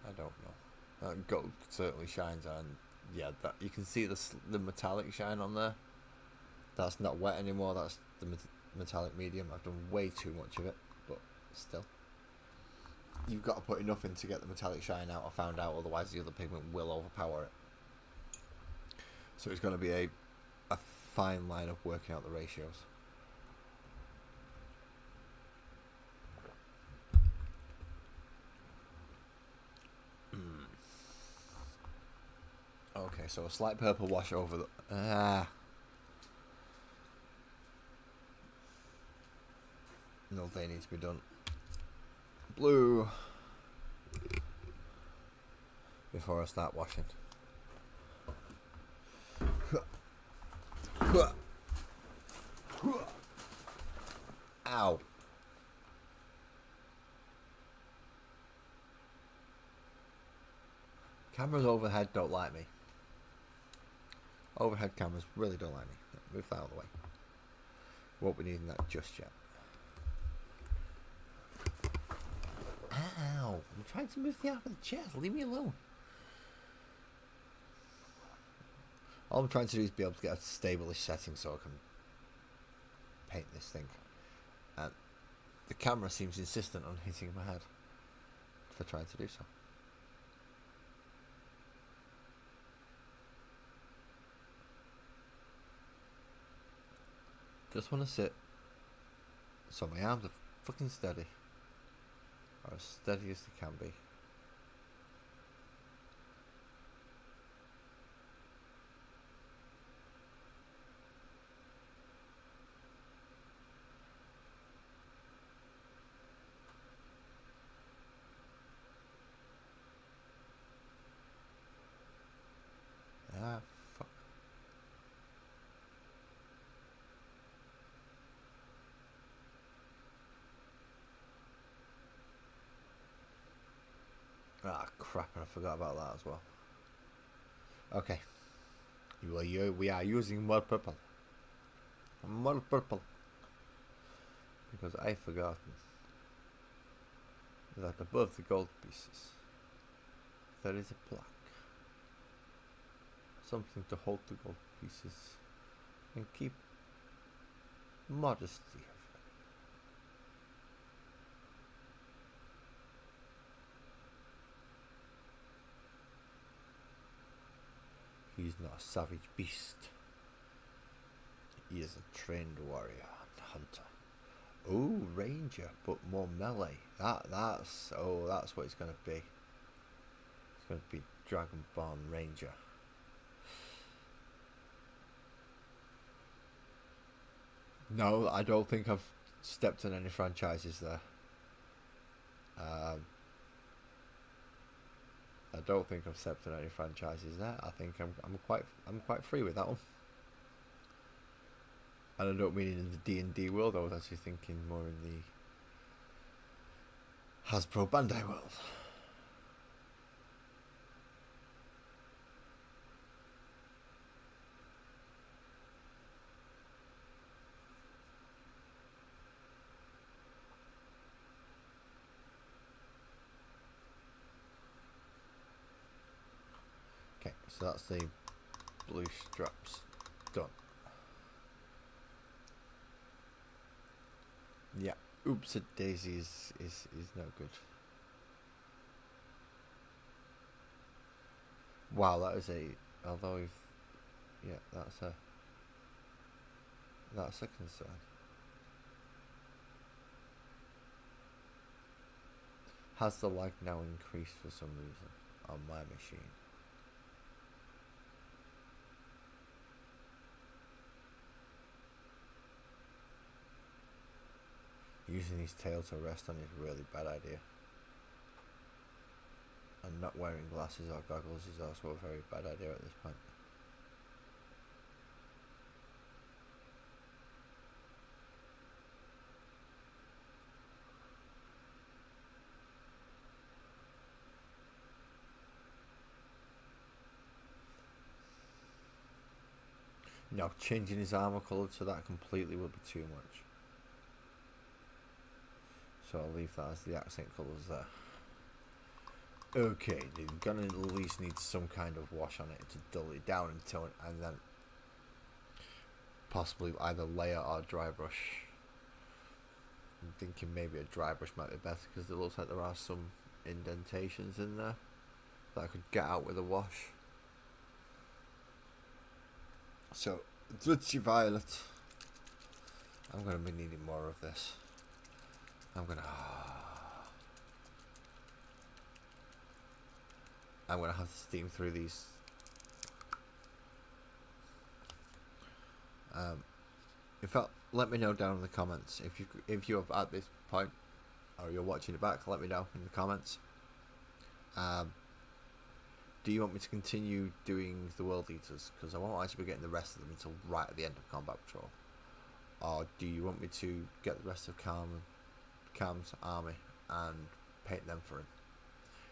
I don't know. Gold certainly shines on. Yeah, that you can see the metallic shine on there. That's not wet anymore. That's the metallic medium. I've done way too much of it, but still. You've got to put enough in to get the metallic shine out. I found out, otherwise the other pigment will overpower it. So it's going to be a fine line of working out the ratios. Okay, so a slight purple wash over the... No, they need to be done. Blue. Before I start washing. Ow. Cameras overhead don't like me. Overhead cameras really don't like me. Move that out of the way. Won't be needing that just yet. Ow! I'm trying to move the arm of the chair. Leave me alone. All I'm trying to do is be able to get a stable setting so I can paint this thing. And the camera seems insistent on hitting my head for trying to do so. Just want to sit so my arms are fucking steady, or as steady as they can be. Ah, fuck. Ah, crap, and I forgot about that as well. Okay. We are using more purple. More purple. Because I've forgotten that above the gold pieces there is a plaque. Something to hold the gold pieces and keep modesty of them. He's not a savage beast. He is a trained warrior and hunter. Oh, ranger, but more melee. That's what it's gonna be. It's gonna be Dragonborn Ranger. No, I don't think I've stepped on any franchises there. I don't think I've stepped on any franchises there. I think I'm quite free with that one. And I don't mean in the D&D world. I was actually thinking more in the Hasbro Bandai world. So that's the blue straps done. Yeah, oops, a daisy is no good. Wow, that is a, although we've, yeah, that's a concern. Has the lag now increased for some reason on my machine? Using his tail to rest on is a really bad idea. And not wearing glasses or goggles is also a very bad idea at this point. No, changing his armour colour to that completely would be too much. So I'll leave that as the accent colours there. Okay, you're gonna at least need some kind of wash on it to dull it down and tone, and then possibly either layer or dry brush. I'm thinking maybe a dry brush might be better because it looks like there are some indentations in there that I could get out with a wash. So, Dutchy Violet. I'm going to be needing more of this. I'm going to have to steam through these. In fact, let me know down in the comments if you're at this point or you're watching it back. Let me know in the comments. Do you want me to continue doing the World Eaters? Because I won't actually be getting the rest of them until right at the end of Combat Patrol. Or do you want me to get the rest of Cam's army and paint them for him?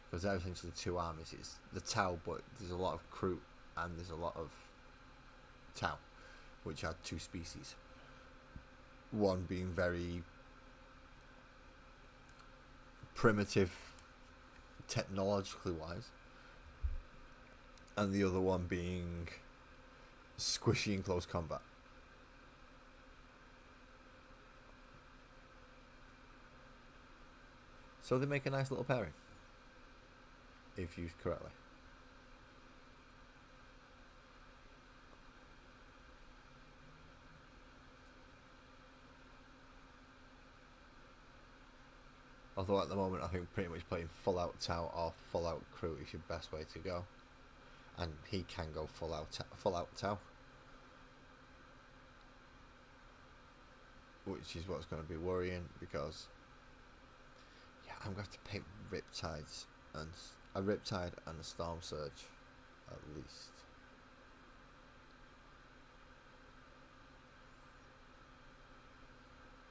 Because they're essentially two armies. It's the Tau, but there's a lot of Kroot and there's a lot of Tau, which are two species. One being very primitive technologically wise, and the other one being squishy in close combat. So they make a nice little pairing, if used correctly. Although at the moment I think pretty much playing full out Tau or full out Kroot is your best way to go. And he can go full out Tau. Which is what's going to be worrying, because yeah, I'm going to have to paint Riptides and a Riptide and a Storm Surge at least.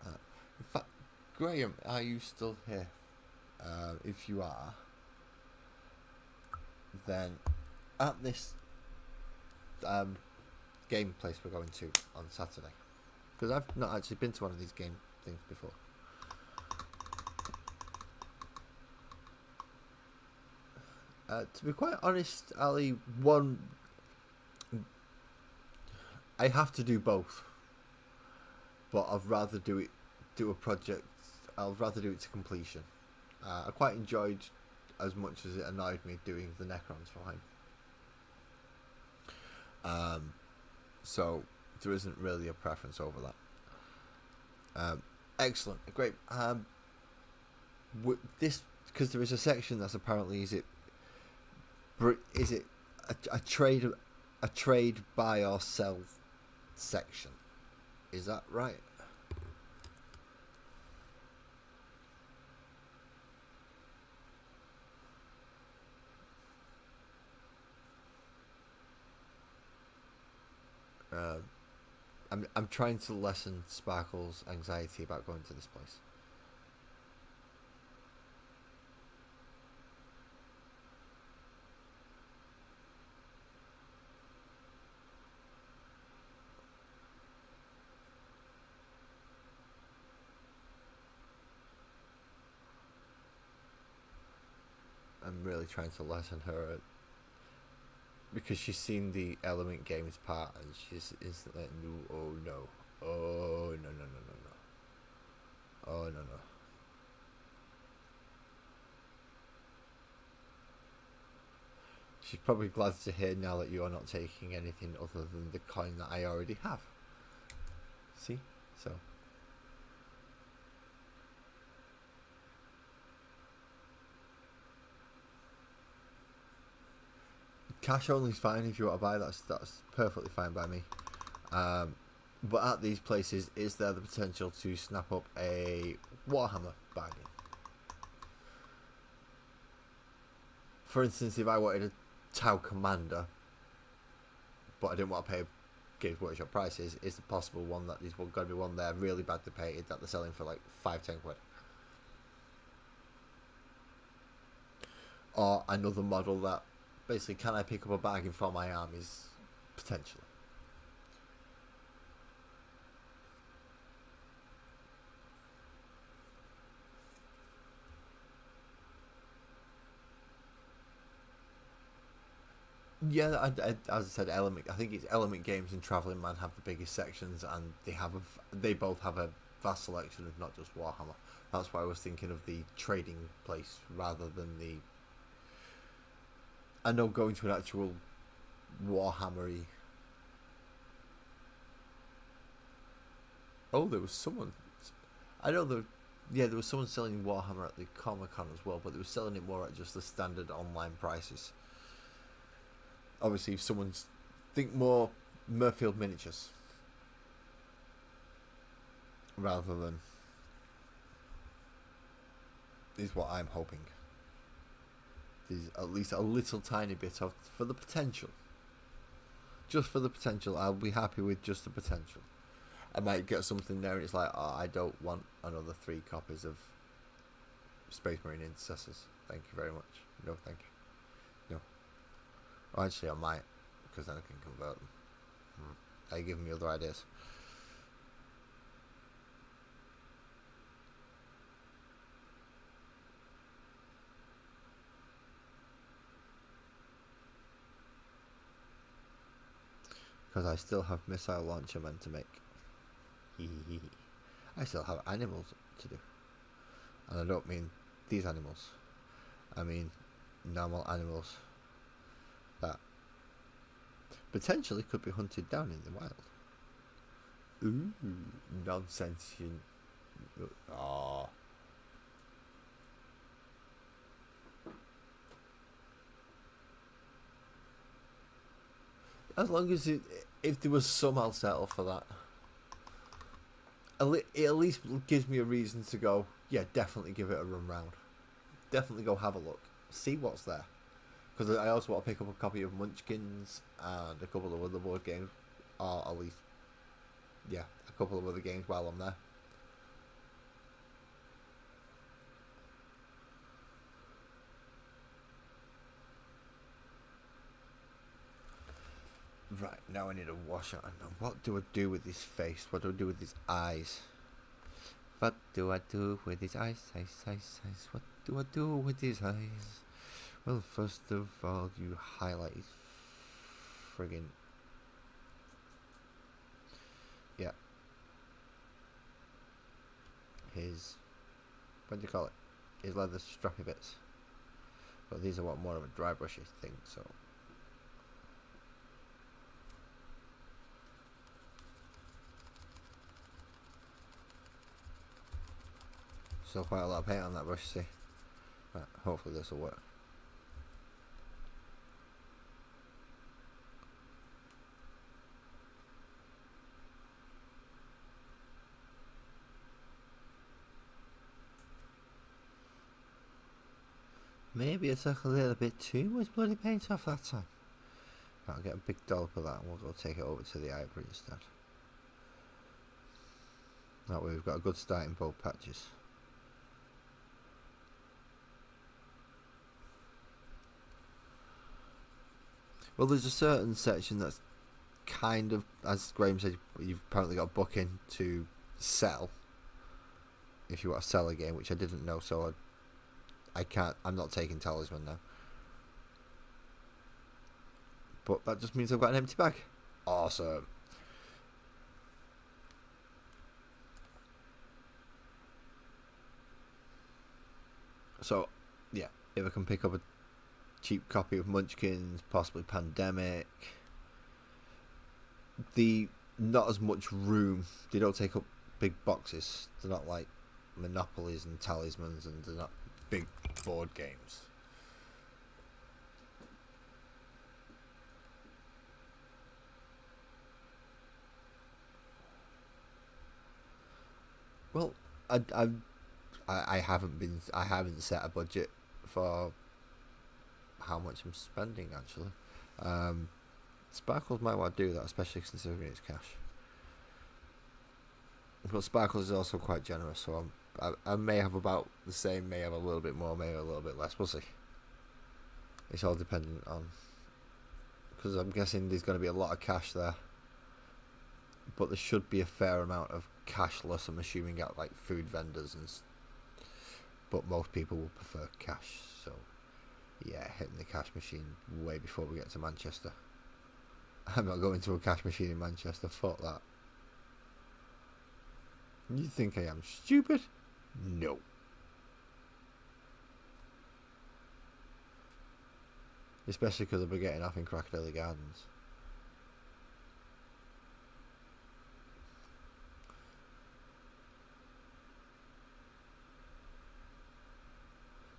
In fact, Graham, are you still here? If you are, then at this game place we're going to on Saturday, because I've not actually been to one of these game things before. To be quite honest, Ali, I have to do both, but I'd rather do a project. I'd rather do it to completion. I quite enjoyed, as much as it annoyed me, doing the Necrons for him. So there isn't really a preference over that. Excellent, great. This, because there is a section that's apparently is it a trade buy or sell section? Is that right? I'm trying to lessen Sparkle's anxiety about going to this place. I'm really trying to lessen her because she's seen the Element Games part and she's instantly like, no, oh no, oh no no no no no, oh no no. She's probably glad to hear now that you are not taking anything other than the coin that I already have. See? So. Cash only is fine if you want to buy. That's perfectly fine by me. But at these places, is there the potential to snap up a Warhammer bargain? For instance, if I wanted a Tau Commander, but I didn't want to pay Games Workshop prices, is the possible one that is going to be one there really badly painted that they're selling for like 5-10 quid? Or another model that basically, can I pick up a bargain for my armies? Potentially. Yeah, as I said, Element. I think it's Element Games and Travelling Man have the biggest sections, and they both have a vast selection of not just Warhammer. That's why I was thinking of the trading place rather than the. I know going to an actual Warhammery. Oh, there was someone. I know there. Yeah, there was someone selling Warhammer at the Comic Con as well, but they were selling it more at just the standard online prices. Obviously, if someone's think more Murfield miniatures rather than is what I'm hoping. There's at least a little tiny bit of for the potential. Just for the potential, I'll be happy with just the potential. I might get something there and it's like, oh, I don't want another 3 copies of Space Marine Intercessors. Thank you very much. No, thank you. No. Oh, actually, I might, because then I can convert them. Are you giving me other ideas? Because I still have missile launcher men to make. I still have animals to do. And I don't mean these animals. I mean normal animals that potentially could be hunted down in the wild. Ooh, non-sentient. Oh. As long as if there was some, I'll settle for that. It at least gives me a reason to go, yeah, definitely give it a run round. Definitely go have a look. See what's there. Because I also want to pick up a copy of Munchkins and a couple of other board games. Or at least, yeah, a couple of other games while I'm there. Right, now I need a washer. What do I do with his face? What do I do with his eyes? What do I do with his eyes? Eyes. What do I do with his eyes? Well, first of all, you highlight his friggin'. Yeah. His. What do you call it? His leather strappy bits. But these are what more of a dry brushy thing, so. Still quite a lot of paint on that brush, see? Right, hopefully this will work. Maybe I took a little bit too much bloody paint off that time. I'll get a big dollop of that and we'll go take it over to the ivory instead. That way we've got a good start in both patches. Well, there's a certain section that's kind of, as Graham said, you've apparently got a book in to sell. If you want to sell a game, which I didn't know, so I'm not taking Talisman now. But that just means I've got an empty bag. Awesome. So, yeah, if I can pick up a cheap copy of Munchkins, possibly Pandemic. Not as much room. They don't take up big boxes. They're not like Monopolies and Talismans, and they're not big board games. Well, I haven't set a budget for how much I'm spending actually. Sparkles might want to do that, especially considering it's cash. But Sparkles is also quite generous, so I may have about the same, may have a little bit more, may have a little bit less. We'll see. It's all dependent on, because I'm guessing there's going to be a lot of cash there, but there should be a fair amount of cashless. I'm assuming at like food vendors but most people will prefer cash. So yeah, hitting the cash machine way before we get to Manchester. I'm not going to a cash machine in Manchester. Fuck that. You think I am stupid? No. Especially because I'll be getting off in Crocodile Gardens.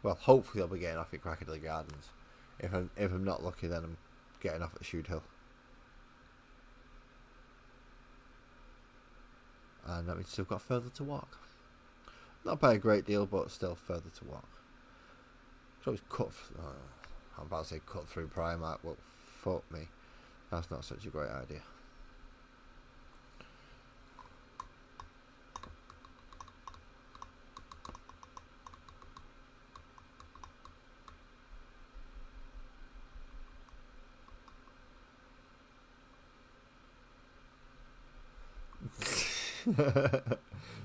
Well, hopefully I'll be getting off in Crocodile Gardens. If I'm not lucky, then I'm getting off at Shude Hill. And that means I've got further to walk. Not by a great deal, but still further to walk. So it's I'm about to say cut through Primark. Well, fuck me. That's not such a great idea.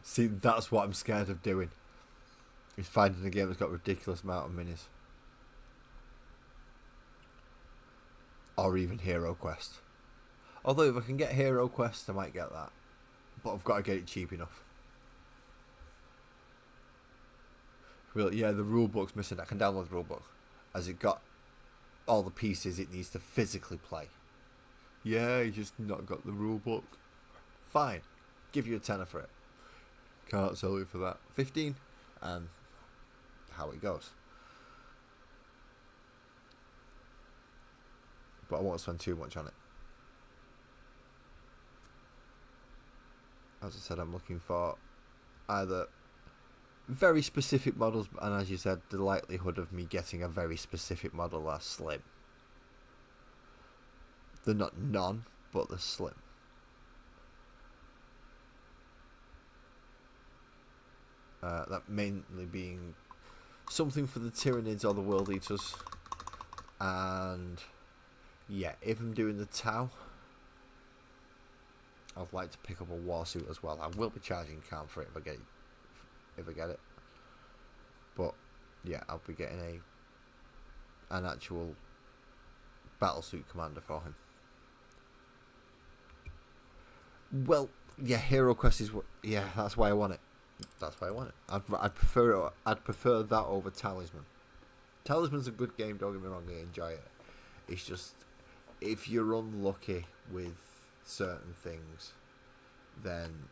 See, that's what I'm scared of doing. Is finding a game that's got a ridiculous amount of minis. Or even Hero Quest. Although if I can get Hero Quest, I might get that. But I've got to get it cheap enough. Well, yeah, the rulebook's missing. I can download the rulebook. Has it got all the pieces it needs to physically play? Yeah, you just not got the rulebook. Fine. Give you a tenner for it. Can't sell it for that. 15, and how it goes. But I won't spend too much on it. As I said, I'm looking for either very specific models, and as you said, the likelihood of me getting a very specific model are slim. They're not none, but they're slim. That mainly being something for the Tyranids or the World Eaters. And yeah, if I'm doing the Tau, I'd like to pick up a Warsuit as well. I will be charging Calm for it if I get it. But yeah, I'll be getting an actual Battlesuit commander for him. Well, yeah, Hero Quest is what. Yeah, that's why I want it. That's why I want it. I'd prefer that over Talisman. Talisman's a good game, don't get me wrong, I enjoy it. It's just, if you're unlucky with certain things, then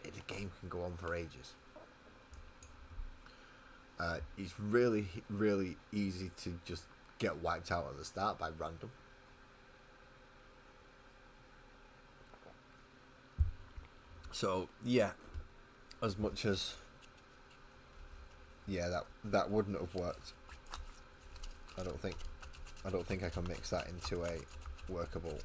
the game can go on for ages. It's really, really easy to just get wiped out at the start by random. So, yeah. As much as, yeah, that wouldn't have worked. I don't think I can mix that into a workable.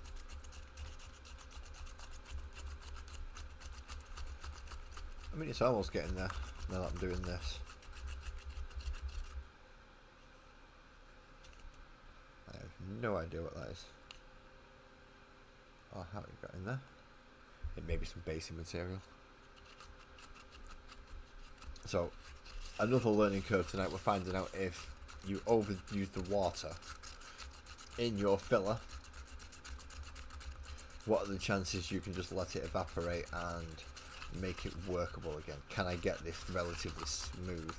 I mean, it's almost getting there now that I'm doing this. I have no idea what that is. Oh, how you got in there? It may be some basic material. So, another learning curve tonight, we're finding out if you overuse the water in your filler, what are the chances you can just let it evaporate and make it workable again? Can I get this relatively smooth?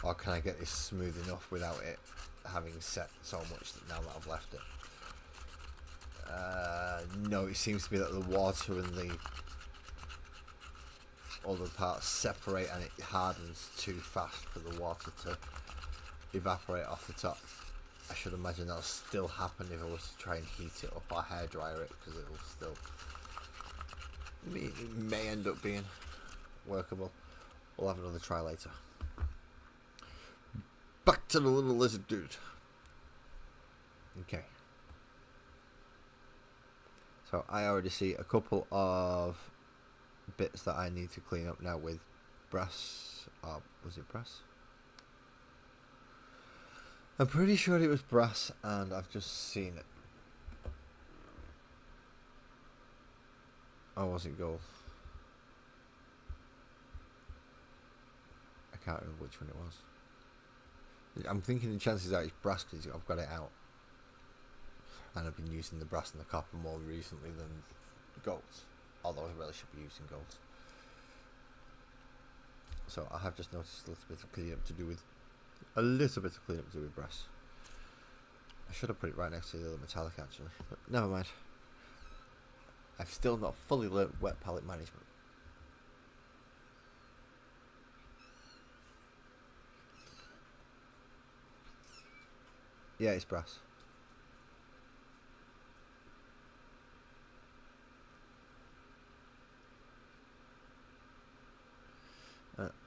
Or can I get this smooth enough without it having set so much that now that I've left it? No, it seems to be that the water and the other parts separate and it hardens too fast for the water to evaporate off the top. I should imagine that'll still happen if I was to try and heat it up or hairdryer it, because it'll still... It may end up being workable. We'll have another try later. Back to the little lizard dude. Okay. So I already see a couple of bits that I need to clean up now with brass. Was it brass? I'm pretty sure it was brass, and I've just seen it. Or was it gold? I can't remember which one it was. I'm thinking the chances are it's brass because I've got it out. And I've been using the brass and the copper more recently than gold. Although I really should be using gold. So I have just noticed a little bit of cleanup to do with... A little bit of cleanup to do with brass. I should have put it right next to the other metallic actually. But never mind. I've still not fully learnt wet palette management. Yeah, it's brass.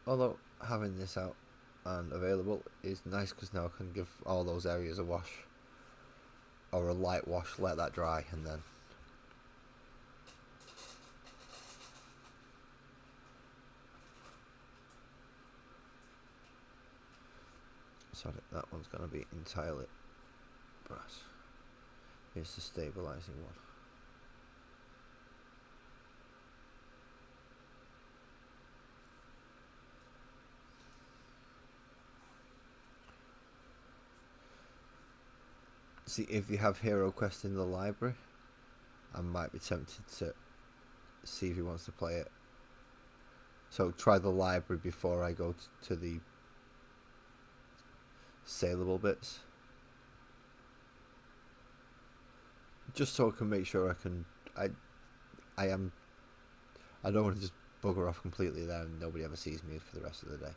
Although having this out and available is nice because now I can give all those areas a wash. Or a light wash, let that dry and then... Sorry, that one's going to be entirely brass. Here's the stabilising one. See, if you have Hero Quest in the library, I might be tempted to see if he wants to play it. So try the library before I go to the saleable bits. Just so I can make sure I can... I don't want to just bugger off completely there and nobody ever sees me for the rest of the day.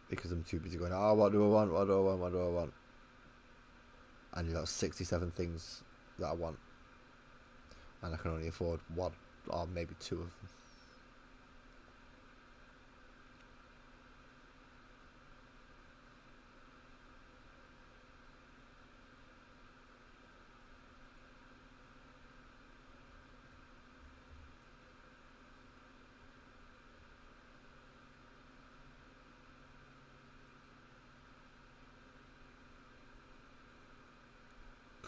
Because I'm too busy going, oh, what do I want, what do I want, what do I want? And you've got 67 things that I want. And I can only afford one or maybe two of them.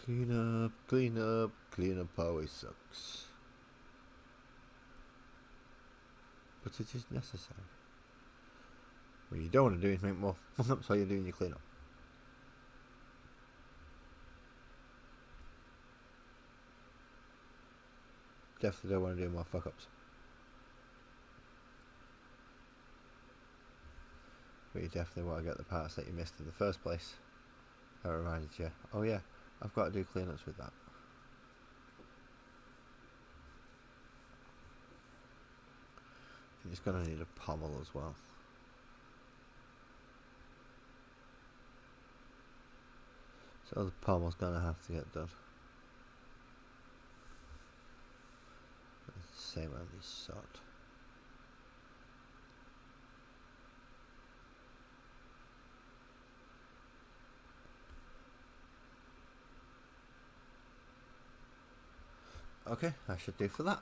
Clean up, clean up, clean up always sucks. But it is necessary. What you don't want to do is make more fuck ups while you're doing your clean up. Definitely don't want to do more fuck ups. But you definitely want to get the parts that you missed in the first place. That reminded you, oh yeah, I've got to do cleanups with that. You're just going to need a pommel as well. So the pommel's going to have to get done. Same on this side. Okay, that should do for that.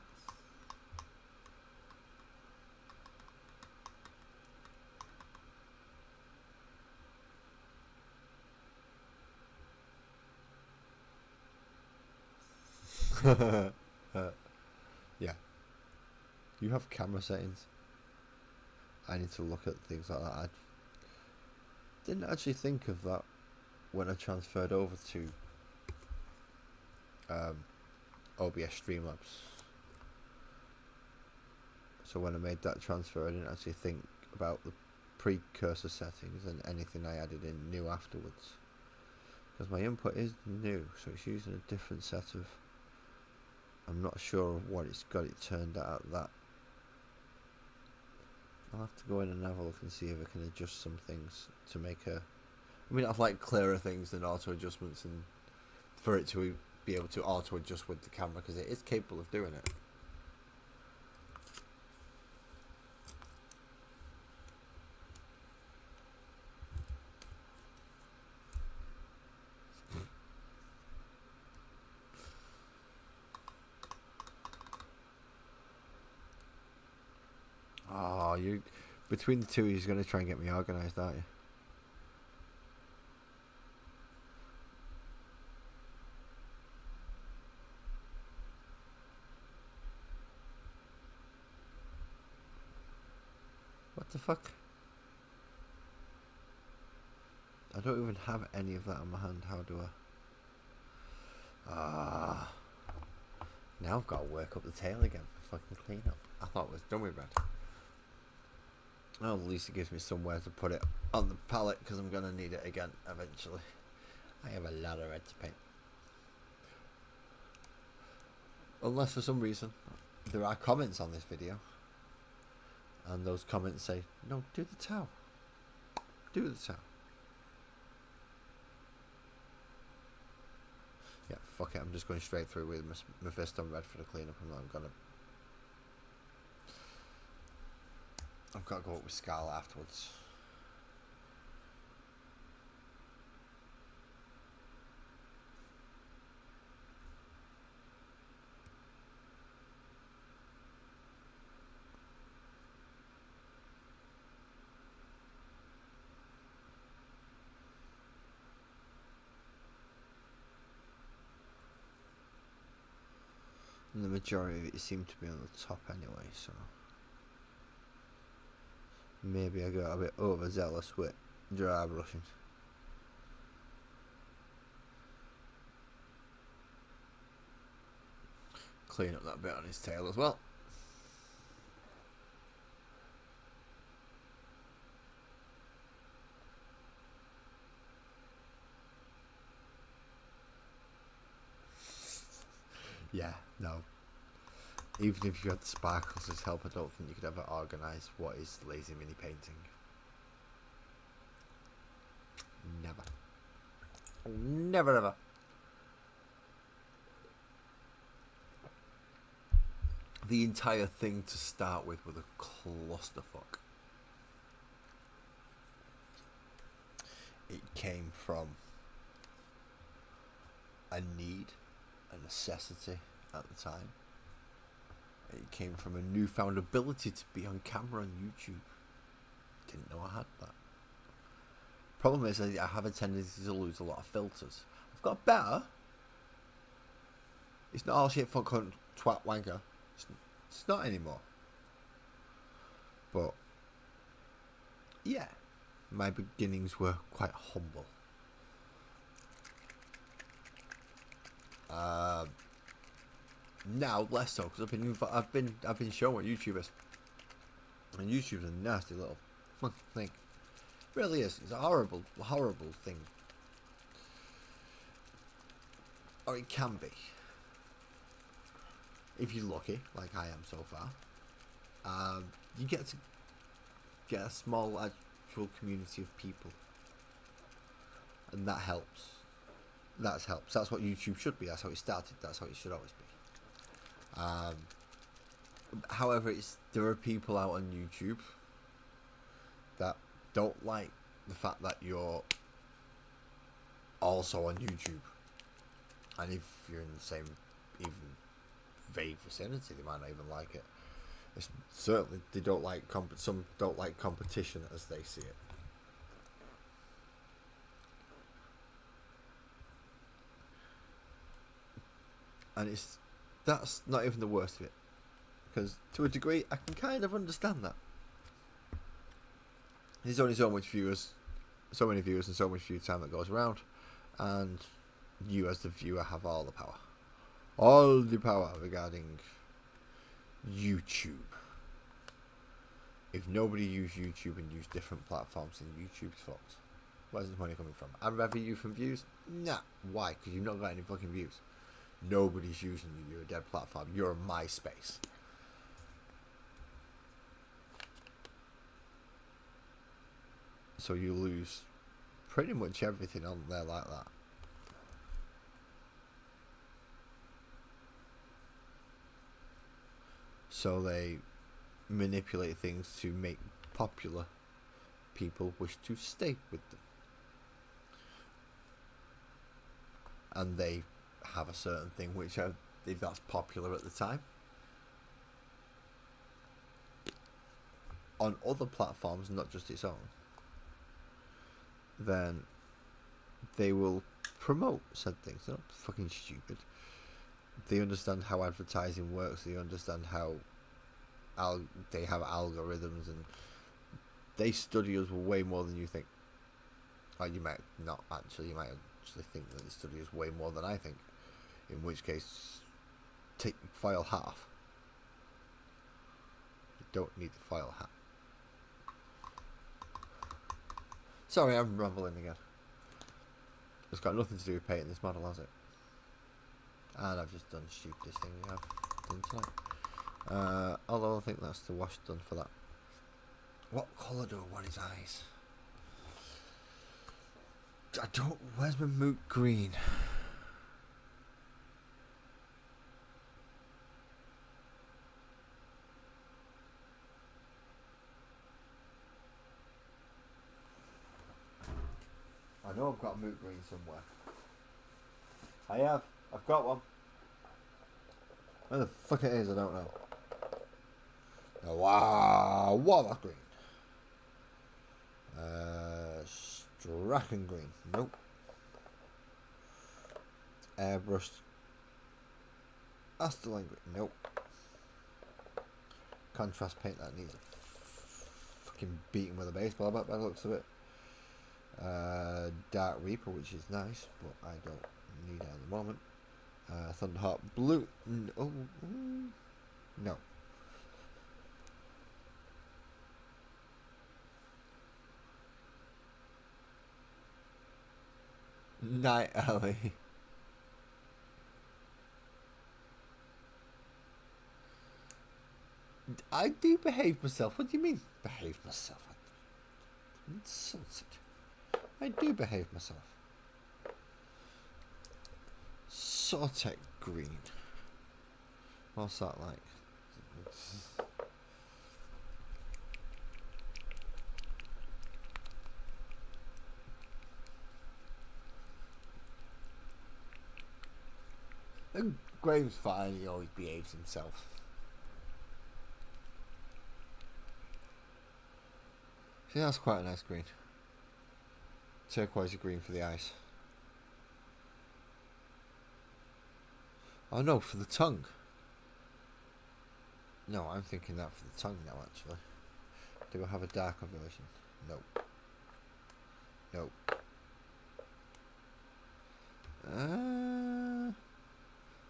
Yeah. You have camera settings. I need to look at things like that. I didn't actually think of that when I transferred over to OBS Streamlabs. So when I made that transfer, I didn't actually think about the precursor settings and anything I added in new afterwards. Because my input is new, so it's using a different set of... I'm not sure what it's got it turned out that. I'll have to go in and have a look and see if I can adjust some things to make a... I mean, I'd like clearer things than auto adjustments, and for it to be able to auto adjust with the camera, because it is capable of doing it. Oh, you... Between the two, he's going to try and get me organised, aren't you? What the fuck? I don't even have any of that on my hand. How do I... now I've got to work up the tail again for fucking clean up. I thought it was done with red. Well, at least it gives me somewhere to put it on the palette, because I'm going to need it again eventually. I have a lot of red to paint. Unless for some reason there are comments on this video, and those comments say, no, do the towel. Do the towel. Yeah, fuck it, I'm just going straight through with my fist on red for the cleanup. I've got to go up with Scarlet afterwards. And the majority of it seemed to be on the top anyway, so maybe I got a bit overzealous with dry brushing. Clean up that bit on his tail as well. Yeah, no. Even if you had the sparkles as help, I don't think you could ever organise what is lazy mini painting. Never. Never ever. The entire thing to start with was a clusterfuck. It came from a need, a necessity at the time. It came from a newfound ability to be on camera on YouTube. Didn't know I had that. Problem is, I have a tendency to lose a lot of filters. I've got better. It's not all shit, fuck, cunt, twat, wanker. It's not anymore. But yeah, my beginnings were quite humble. Now less so, because I've been shown what YouTube is, and YouTube's a nasty little thing. It really is. It's a horrible thing. Or it can be, if you're lucky, like I am so far. You get to get a small actual community of people, and that helps. That helps. That's what YouTube should be. That's how it started. That's how it should always be. However, there are people out on YouTube that don't like the fact that you're also on YouTube, and if you're in the same even vague vicinity, they might not even like it. Certainly, they don't like some don't like competition as they see it. And that's not even the worst of it, because to a degree I can kind of understand that. There's only so many viewers and so much view time that goes around. and you as the viewer have all the power. All the power regarding YouTube. If nobody used YouTube and used different platforms, then YouTube's fucked. Where's the money coming from? And revenue from views? Nah. Why? Because you've not got any fucking views. Nobody's using you. You're a dead platform. You're a MySpace. So you lose pretty much everything on there like that. So they manipulate things to make popular people wish to stay with them. And they have a certain thing which, if that's popular at the time, on other platforms, not just its own, then they will promote said things. They're not fucking stupid. They understand how advertising works. They understand how they have algorithms, and they study us way more than you think. Or you might not actually. You might actually think that they study us way more than I think. In which case, take file half. You don't need the file half. Sorry, I'm rambling again. It's got nothing to do with painting this model, has it? And I've just done the stupidest thing I've done tonight. Although I think that's the wash done for that. What colour do I want his eyes? I don't... Where's my moot green? I know I've got a moot green somewhere. I have. I've got one. Where the fuck it is, I don't know. Oh, wow, what that green? Strachan green. Nope. Airbrushed Asterline green. Nope. Contrast paint that needs a fucking beating with a baseball bat by the looks of it. Dark Reaper, which is nice, but I don't need it at the moment. Thunderheart Blue. No. Night Alley. I do behave myself. What do you mean, behave myself? I'm insulted. I do behave myself. Sortek green. What's that like? Graham's fine, he always behaves himself. See, that's quite a nice green. Turquoise green for the eyes. Oh no, for the tongue. No, I'm thinking that for the tongue now, actually. Do I have a darker version? Nope. Nope.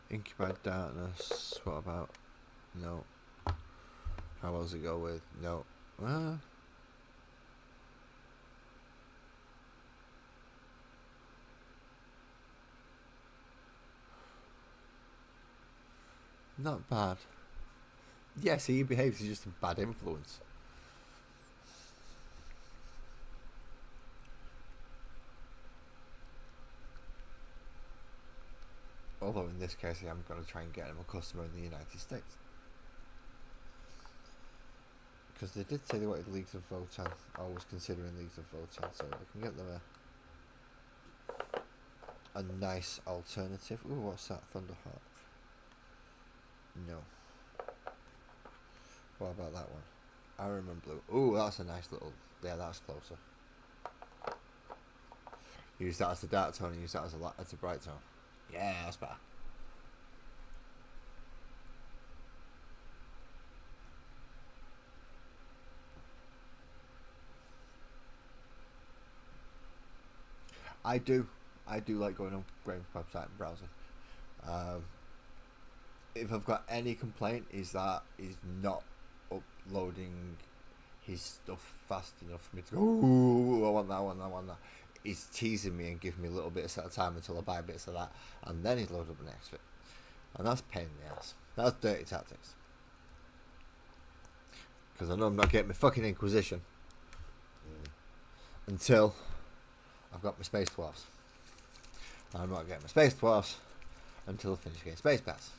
Incupied Darkness. What about? No. How else it go with? No. Not bad. Yes, he behaves. He's just a bad influence. Although in this case, I'm going to try and get him a customer in the United States. Because they did say they wanted Leagues of Votan. I was considering Leagues of Votan, so they can get them a nice alternative. Ooh, what's that? Thunderheart. No. What about that one? Iron and Blue. Ooh, that's a nice little... Yeah, that's closer. Use that as a dark tone and use that as a bright tone. Yeah, that's better. I do. I do like going on Graham's website and browsing. Um, if I've got any complaint, is that he's not uploading his stuff fast enough for me to go, ooh, I want that, I want that, I want that. He's teasing me and giving me little bits at a time until I buy bits of that, and then he's loaded up the next bit. And that's a pain in the ass. That's dirty tactics. Because I know I'm not getting my fucking Inquisition until I've got my Space Dwarfs. I'm not getting my Space Dwarfs until I finish getting Space Pass.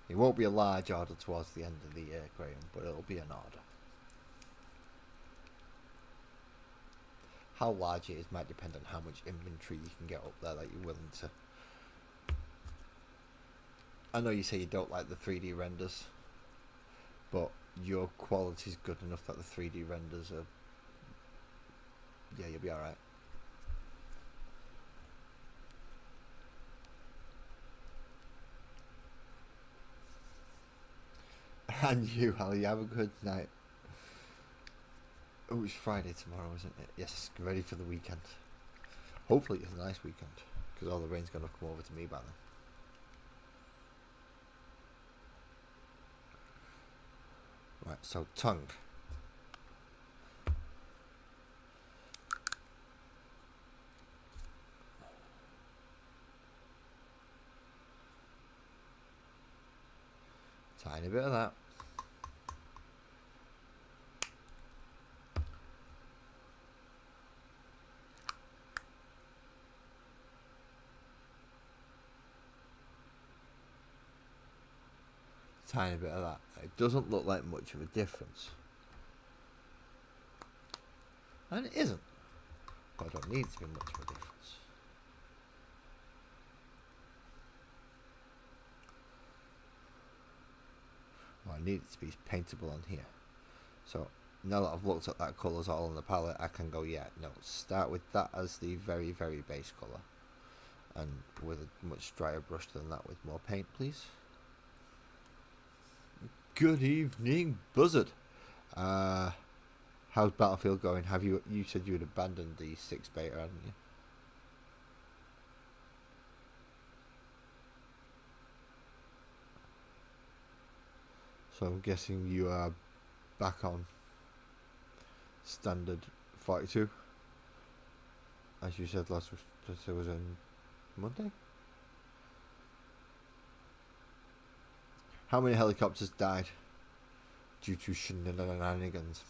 It won't be a large order towards the end of the year, Graham, but it'll be an order. How large it is might depend on how much inventory you can get up there that you're willing to. I know you say you don't like the 3D renders, but your quality's good enough that the 3D renders are... Yeah, you'll be alright. And you, Ali, have a good night. Oh, it's Friday tomorrow, isn't it? Yes, ready for the weekend. Hopefully it's a nice weekend, because all the rain's going to come over to me by then. Right, so tongue. Tiny bit of that. Tiny bit of that. It doesn't look like much of a difference. And it isn't. But I don't need it to be much of a difference. Well, I need it to be paintable on here. So now that I've looked at that colours all on the palette, I can go, yeah, no, start with that as the very, very base colour. And with a much drier brush than that with more paint, please. Good evening, Buzzard. How's Battlefield going? Have you said you had abandoned the 6 beta, hadn't you? So I'm guessing you are back on standard 42, as you said last week. It was on Monday. How many helicopters died due to shenanigans?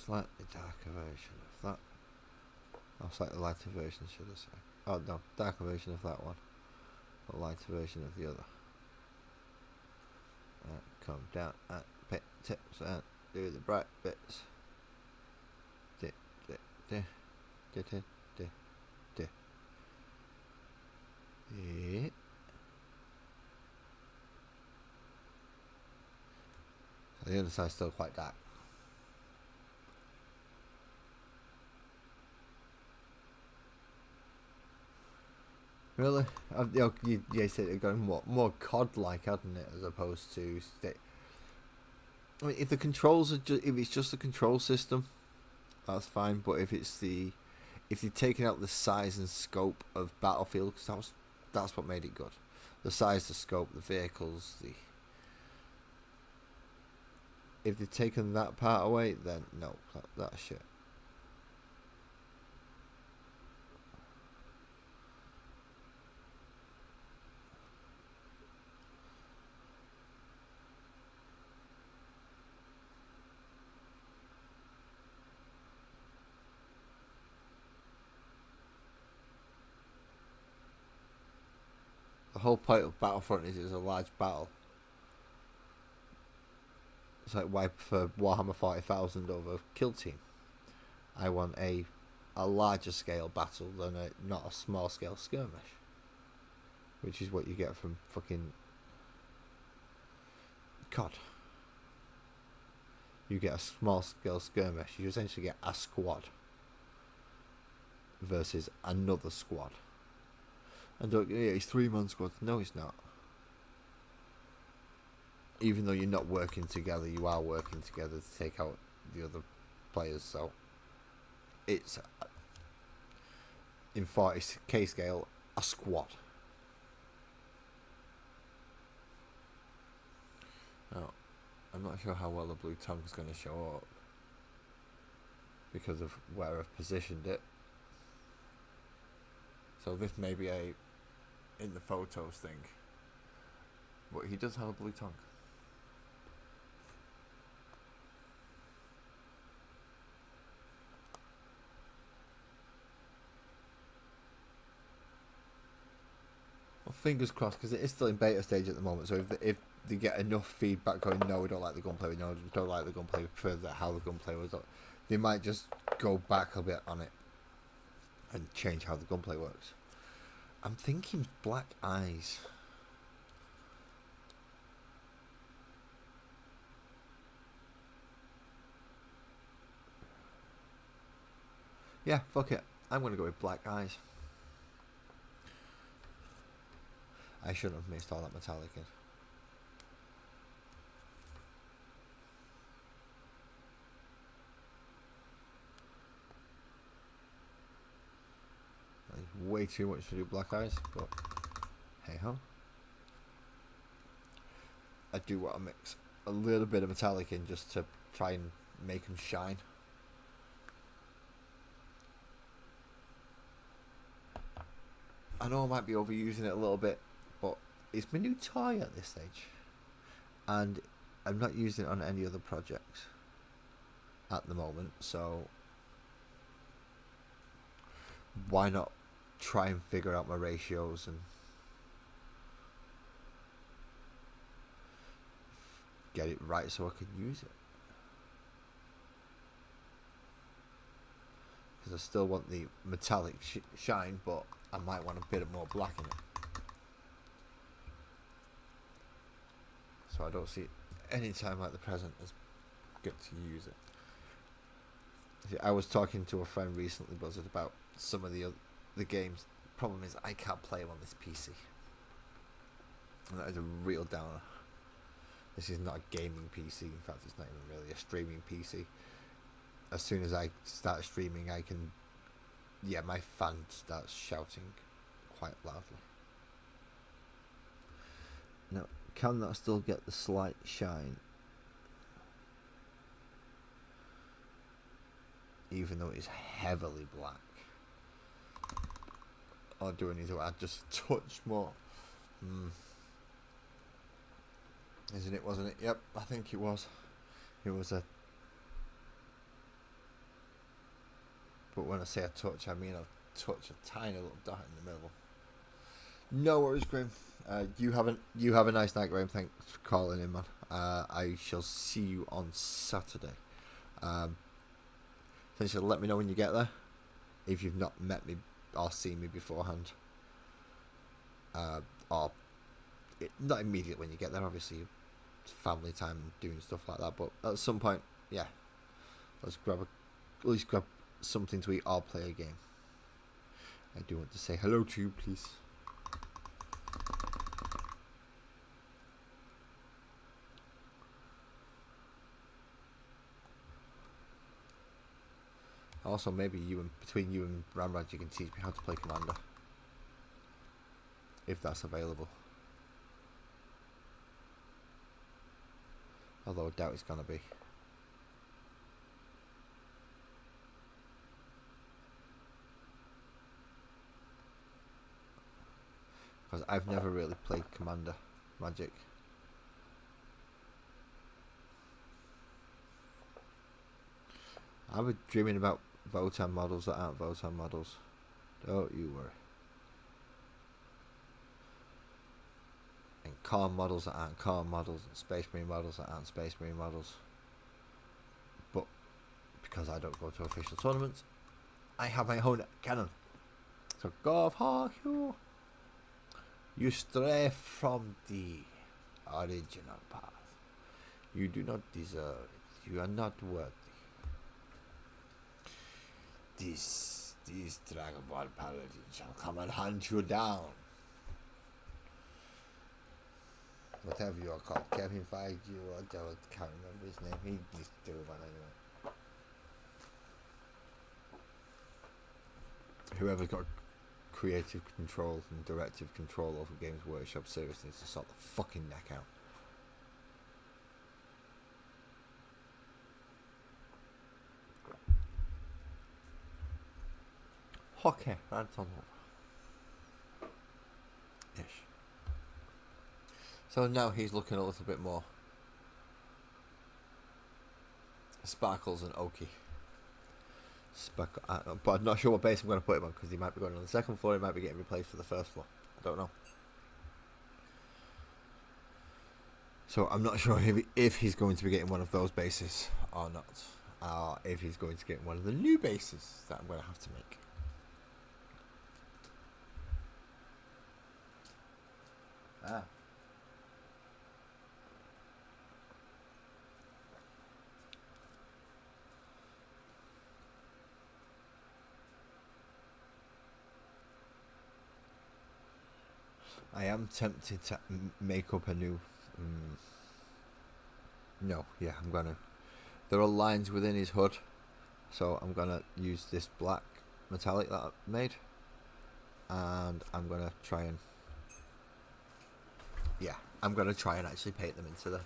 Slightly darker version of that. Or slightly lighter version, should I say. Oh no, darker version of that one. A lighter version of the other. Come down and pick tips and do the bright bits. Yeah. So the other side's still quite dark. Really? You said it going more COD-like, hadn't it, as opposed to I mean, if the controls are if it's just the control system, that's fine. But if you're taking out the size and scope of Battlefield, because that's what made it good. The size, the scope, the vehicles, if they've taken that part away, then no, that's shit. The whole point of Battlefront is it's a large battle. It's like why I prefer Warhammer 40,000 over Kill Team. I want a larger scale battle than not a small scale skirmish, which is what you get from fucking COD. You get a small scale skirmish. You essentially get a squad versus another squad. And don't it's 3-man squad. No, it's not. Even though you're not working together, you are working together to take out the other players. So it's, in 40k scale, a squad. Now, I'm not sure how well the blue tongue is going to show up because of where I've positioned it. So this may be a in the photos thing, but he does have a blue tongue. Well, fingers crossed, because it is still in beta stage at the moment. So if they get enough feedback going, no, we don't like the gunplay, no, we don't like the gunplay, we prefer how the gunplay was, they might just go back a bit on it and change how the gunplay works. I'm thinking Black Eyes. Yeah, fuck it. I'm going to go with Black Eyes. I shouldn't have missed all that metallic in. Way too much to do Black Eyes, but hey ho. I do want to mix a little bit of metallic in just to try and make them shine. I know I might be overusing it a little bit, but it's my new toy at this stage, and I'm not using it on any other projects at the moment, so why not try and figure out my ratios and get it right so I can use it, because I still want the metallic shine, but I might want a bit more black in it, so I don't see any time like the present as good to use it. See, I was talking to a friend recently, Buzzard, about some of the games. Problem is I can't play them on this PC, and that is a real downer. This is not a gaming PC. In fact, it's not even really a streaming PC. As soon as I start streaming, I can, my fan starts shouting quite loudly. Now, can that still get the slight shine, even though it's heavily black? Or do I need to add just a touch more? Isn't it, wasn't it? Yep, I think it was. It was a... But when I say a touch, I mean a touch, a tiny little dot in the middle. No worries, Graham. You have a nice night, Graham. Thanks for calling in, man. I shall see you on Saturday. Essentially, let me know when you get there, if you've not met me or seen me beforehand. Or not immediately when you get there, obviously it's family time and doing stuff like that, but at some point, yeah, let's at least grab something to eat or play a game. I do want to say hello to you, please. Also, maybe between you and Ramraj, you can teach me how to play Commander, if that's available. Although I doubt it's gonna be. Because I've never really played Commander Magic. I was dreaming about Votann models that aren't Votann models. Don't you worry. Karn models that aren't Karn models, and Space Marine models that aren't Space Marine models. But because I don't go to official tournaments, I have my own cannon. So Gov Hawk, you stray from the original path. You do not deserve it. You are not worthy. These Dragon Ball paladins shall come and hunt you down. Whatever you are called, Kevin Feige, I can't remember his name. He needs to do one anyway. Whoever's got creative control and directive control over Games Workshop seriously needs to sort the fucking neck out. Okay, that's on over. Ish. So now he's looking a little bit more Sparkles and Oki. But I'm not sure what base I'm going to put him on, because he might be going on the second floor, he might be getting replaced for the first floor. I don't know. So I'm not sure if he's going to be getting one of those bases or not. Or if he's going to get one of the new bases that I'm going to have to make. I am tempted to make up a new... No, yeah, I'm going to... There are lines within his hood, so I'm going to use this black metallic that I made. And I'm going to try and... Yeah, I'm going to try and actually paint them into the...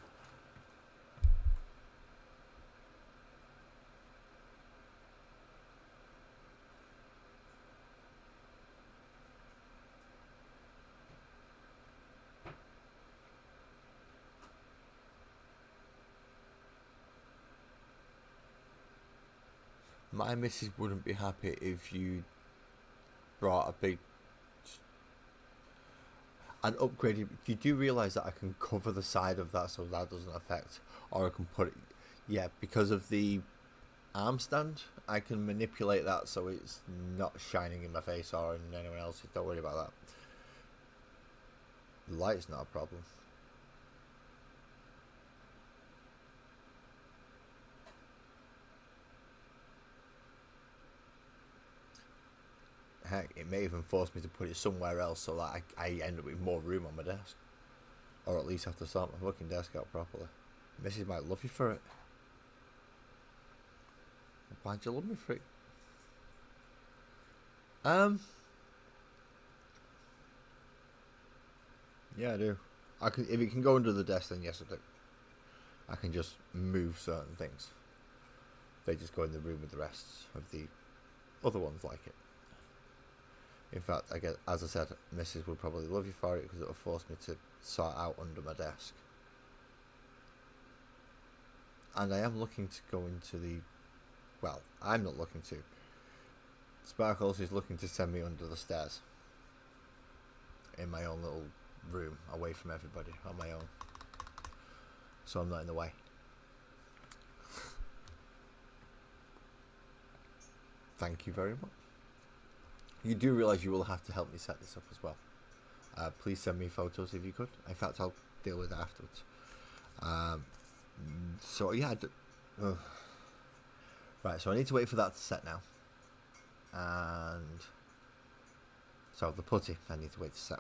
My missus wouldn't be happy if you brought a big... and upgraded... You do realise that I can cover the side of that so that doesn't affect... Or I can put it... Yeah, because of the arm stand, I can manipulate that so it's not shining in my face or in anyone else. Don't worry about that. The light's not a problem. Heck, it may even force me to put it somewhere else so that I end up with more room on my desk. Or at least have to sort my fucking desk out properly. Mrs. might love you for it. Why'd you love me for it? Yeah, I do. I can, if it can go under the desk, then yes, I do. I can just move certain things. They just go in the room with the rest of the other ones like it. In fact, I guess, as I said, Mrs. would probably love you for it because it will force me to sort out under my desk. And I am looking to go into the... Well, I'm not looking to. Sparkles is looking to send me under the stairs. In my own little room, away from everybody, on my own. So I'm not in the way. Thank you very much. You do realise you will have to help me set this up as well. Please send me photos if you could. In fact, I'll deal with it afterwards. So yeah, right. So I need to wait for that to set now, and so the putty I need to wait to set.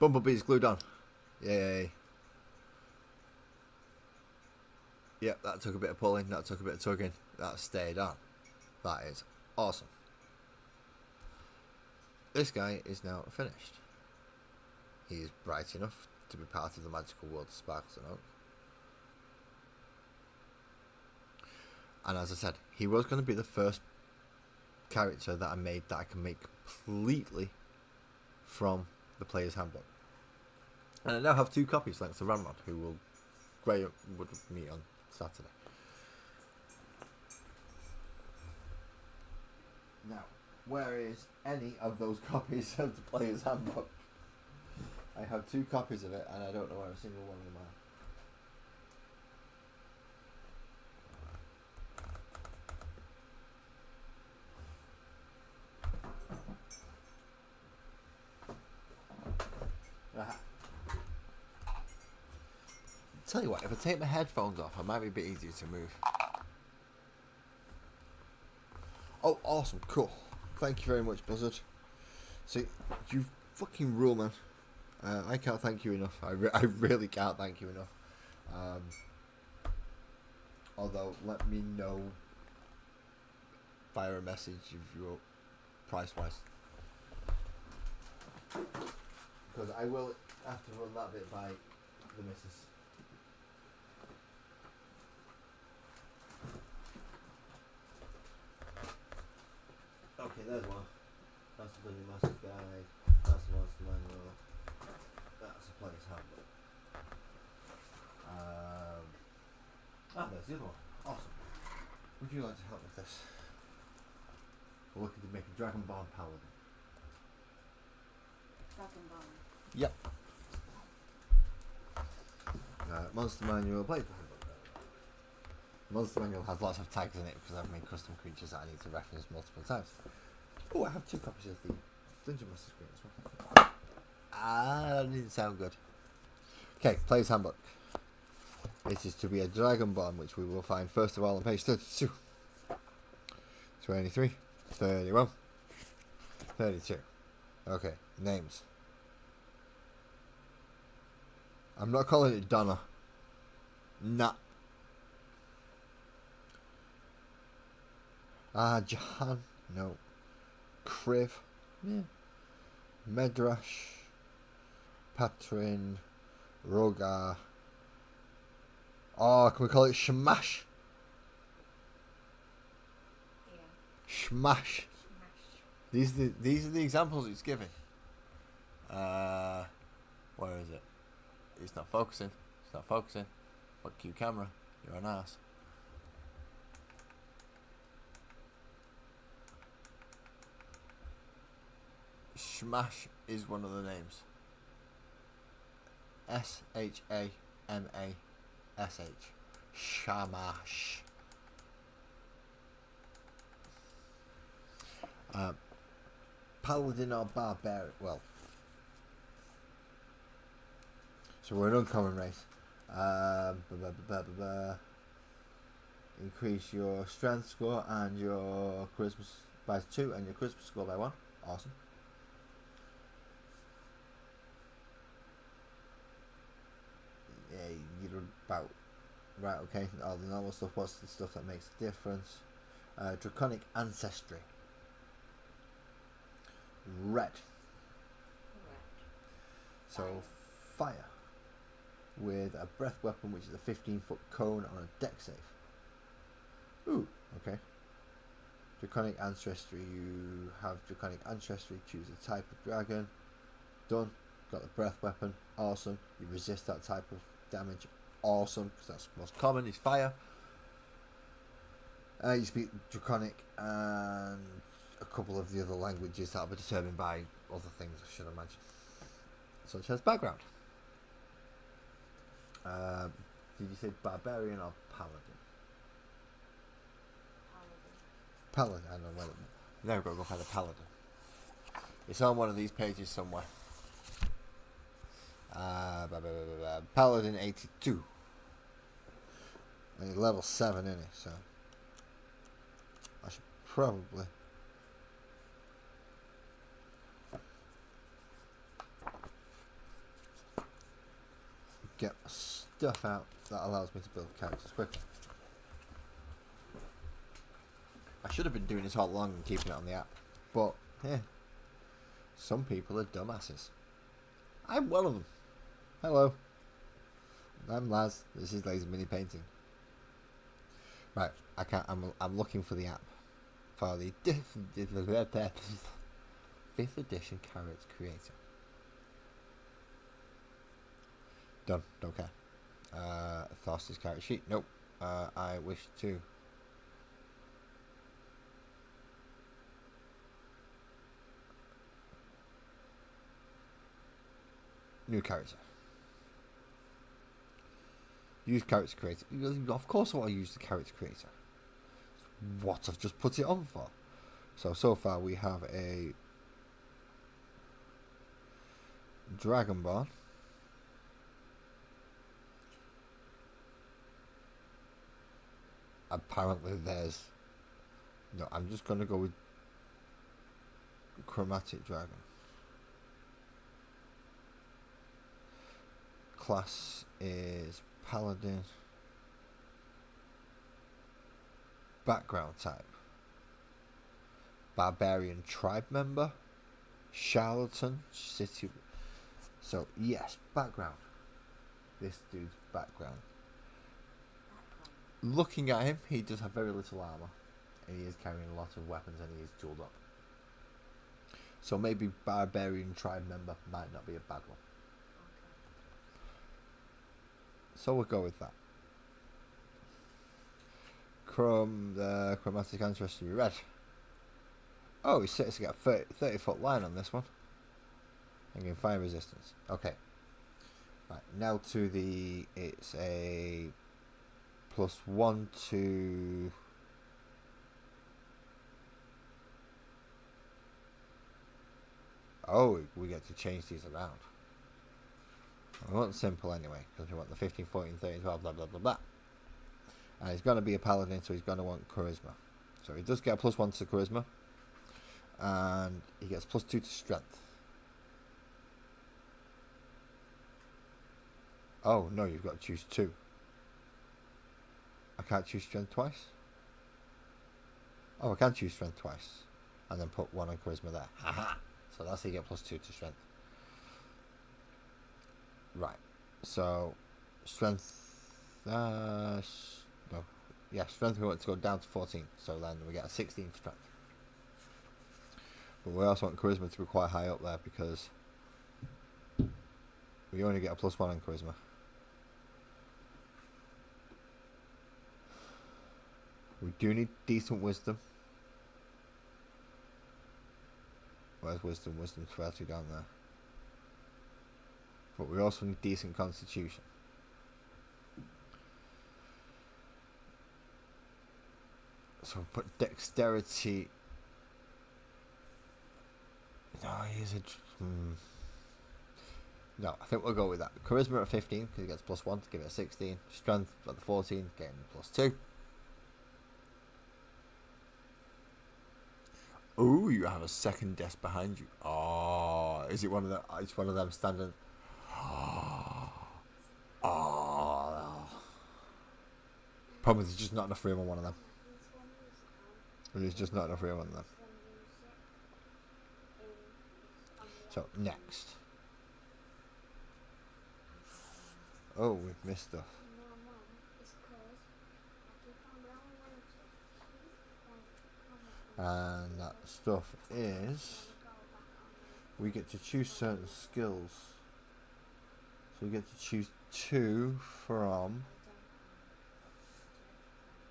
Bumblebee's glued on. Yay! Yep, that took a bit of pulling. That took a bit of tugging. That stayed on. That is awesome. This guy is now finished. He is bright enough to be part of the magical world of Sparkles and Oak. And as I said, he was going to be the first character that I made that I can make completely from the player's handbook. And I now have 2 copies thanks to Ramrod, who will would meet on Saturday. Now, where is any of those copies of the player's handbook? I have 2 copies of it, and I don't know where a single one of them are. Tell you what, if I take my headphones off, I might be a bit easier to move. Oh, awesome, cool. Thank you very much, Buzzard. See, you fucking rule, man. I can't thank you enough. I really can't thank you enough. Although, let me know via a message if you're price-wise. Because I will have to run that bit by the missus. Okay, there's one. That's the Dungeon Master's Guide. That's the Monster Manual. That's the Player's Handbook. There's the other one. Awesome. Would you like to help with this? We're looking to make a Dragonborn Paladin. Dragonborn. Yep. Monster Manual, Player's Handbook. Monster Manual has lots of tags in it because I've made custom creatures that I need to reference multiple times. Oh, I have 2 copies of the Dungeon Master's Guide as well. That didn't sound good. Okay, Player's Handbook. This is to be a Dragonborn, which we will find first of all on page 32, 23, 31, 32. Okay, names. I'm not calling it Donna. Nah. Jahan. No. Kriv. Yeah. Medrash. Patrin. Rogar. Oh, can we call it Shamash? Yeah. Shmash. These are the examples it's giving. Where is it? It's not focusing. It's not focusing. Fuck you, camera. You're an ass. Shmash is one of the names. Shamash. Shamash. Paladin or barbarian. Well, so we're an uncommon race. Increase your strength score and your charisma by 2 and your charisma score by 1. Awesome. Yeah, you're about right. Okay, all the normal stuff. What's the stuff that makes a difference? Draconic ancestry. Red. So fire with a breath weapon, which is a 15-foot cone on a deck save. Ooh, okay. Draconic ancestry. You have draconic ancestry. Choose a type of dragon. Done. Got the breath weapon. Awesome. You resist that type of damage. Awesome, because that's the most common. Is fire. You speak draconic and a couple of the other languages that will be determined by other things, I should imagine, such as background. Did you say barbarian or paladin? Paladin. I don't know whether. There we go. Go find a paladin. It's on one of these pages somewhere. Paladin 82. And he's level 7 in it, so I should probably get stuff out that allows me to build characters quickly. I should have been doing this all along and keeping it on the app, but yeah, some people are dumbasses. I'm one of them. Hello, I'm Laz. This is Lazy Mini Painting. Right, I can't. I'm looking for the app for the 5th edition Carrots Creator. Done. Don't care. Thorster's character sheet. Nope. I wish to. New character. Use character creator. Of course I want to use the character creator. What I've just put it on for. So far we have a Dragonborn. Apparently there's... No, I'm just going to go with Chromatic Dragon. Class is Paladin. Background type. Barbarian tribe member. Charlatan. City. So, yes, background. This dude's background. Looking at him, he does have very little armor. And he is carrying a lot of weapons and he is tooled up. So maybe Barbarian tribe member might not be a bad one. So we'll go with that. The chromatic answer has to be red. Oh, he's set to get a 30 foot line on this one. And gain fire resistance. Okay. Right, now to the... It's a +1 to... Oh, we get to change these around. We want simple anyway, because we want the 15, 14, 13, 12, blah, blah, blah, blah. And he's going to be a paladin, so he's going to want charisma. So he does get a +1 to charisma. And he gets +2 to strength. Oh, no, you've got to choose 2. I can't choose strength twice? Oh, I can choose strength twice. And then put 1 on charisma there. Haha! So that's how you get +2 to strength. Right. So, strength... no. Yeah, strength we want to go down to 14. So then we get a 16 for strength. But we also want charisma to be quite high up there because we only get a +1 on charisma. We do need decent wisdom. Where's wisdom? Wisdom's further down there. But we also need decent constitution. So we'll put dexterity. No, he's a... No, I think we'll go with that. Charisma at 15 because he gets +1 to give it a 16. Strength at the 14, getting +2. Ooh, you have a second desk behind you. Oh, is it one of the? It's one of them standing. Oh. Problem is, there's just not enough room on one of them. There's just not enough room on them. So next. Oh, we've missed stuff. And that stuff is, we get to choose certain skills. So we get to choose 2 from,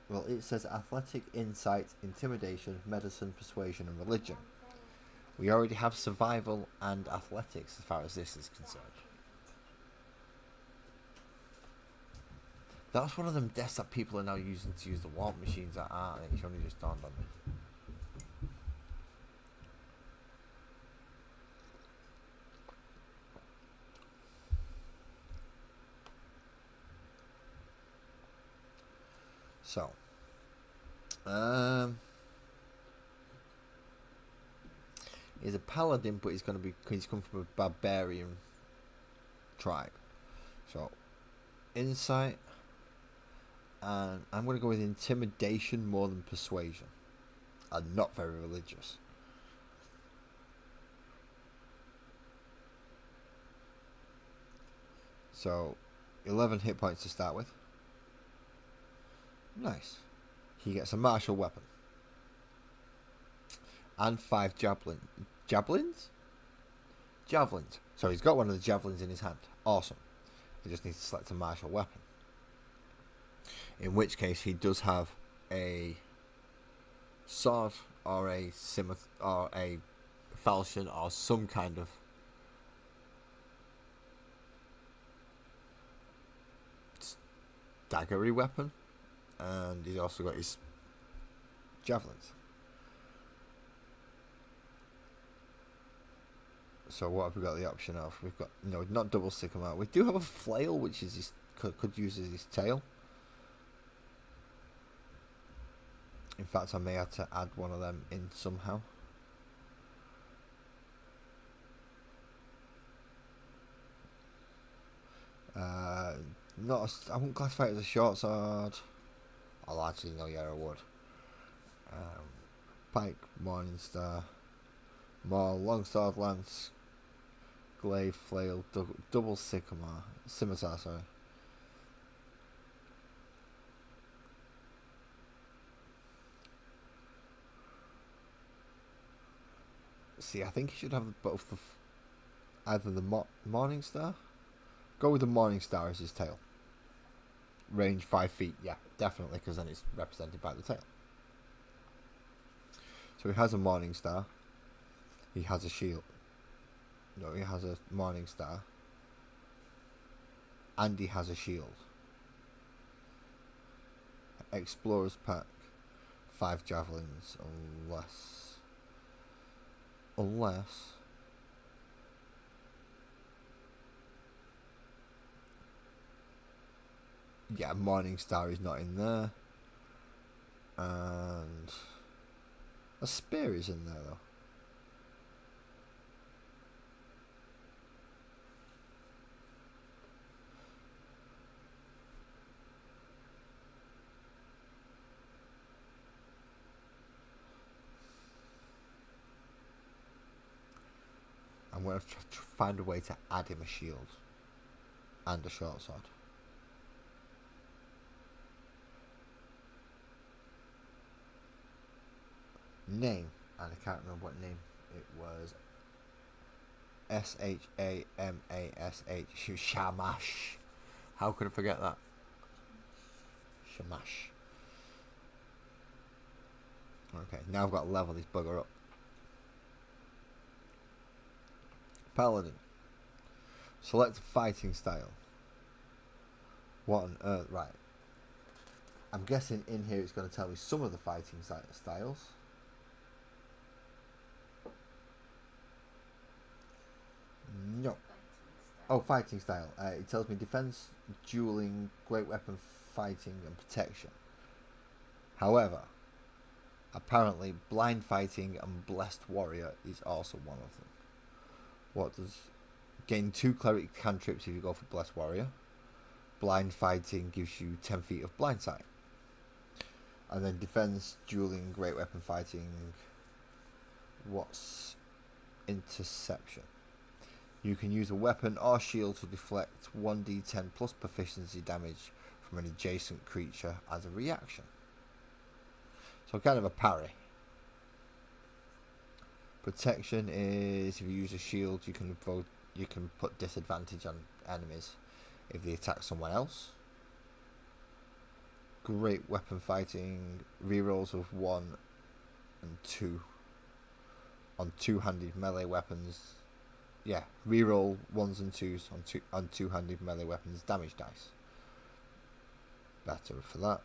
well, it says athletic, insight, intimidation, medicine, persuasion and religion. We already have survival and athletics as far as this is concerned. That's one of them desks that people are now using to use the warp machines that aren't. It's only just dawned on me. So, he's a paladin, but he's come from a barbarian tribe. So, insight, and I'm going to go with intimidation more than persuasion. I'm not very religious. So, 11 hit points to start with. Nice. He gets a martial weapon. And 5 javelins. Javelins. So he's got one of the javelins in his hand. Awesome. He just needs to select a martial weapon. In which case he does have a sword or a falchion or some kind of daggery weapon, and he's also got his javelins. So what have we got the option of? We've got not double sycamore. We do have a flail, which is his, could use as his tail. In fact, I may have to add one of them in somehow. I wouldn't classify it as a short sword. I'll actually know, yeah, I would. Pike, Morningstar, Maul, Longsword, Lance, Glaive, Flail, double Scimitar, sorry. See, I think you should have both either the Morningstar. Go with the Morningstar as his tail. Range 5 feet, yeah, definitely, because then it's represented by the tail. So he has a Morningstar. He has a shield. No, he has a Morningstar. And he has a shield. Explorer's Pack. 5 javelins, unless yeah, Morningstar is not in there, and a spear is in there though. I'm going to find a way to add him a shield and a short sword. Name, and I can't remember what name it was. Shamash. Shamash. How could I forget that? Shamash. Okay, now I've got to level this bugger up. Paladin. Select fighting style. What on earth? Right. I'm guessing in here it's going to tell me some of the fighting styles. No. Oh, fighting style. It tells me defense, dueling, great weapon, fighting, and protection. However, apparently blind fighting and blessed warrior is also one of them. What does gain 2 cleric cantrips if you go for blessed warrior. Blind fighting gives you 10 feet of blind sight. And then defense, dueling, great weapon, fighting. What's interception? You can use a weapon or shield to deflect 1d10 plus proficiency damage from an adjacent creature as a reaction. So kind of a parry. Protection is if you use a shield, you can put disadvantage on enemies if they attack someone else. Great weapon fighting, rerolls of 1 and 2 on two-handed melee weapons. Yeah, reroll 1s and 2s on two-handed melee weapons damage dice. Better for that.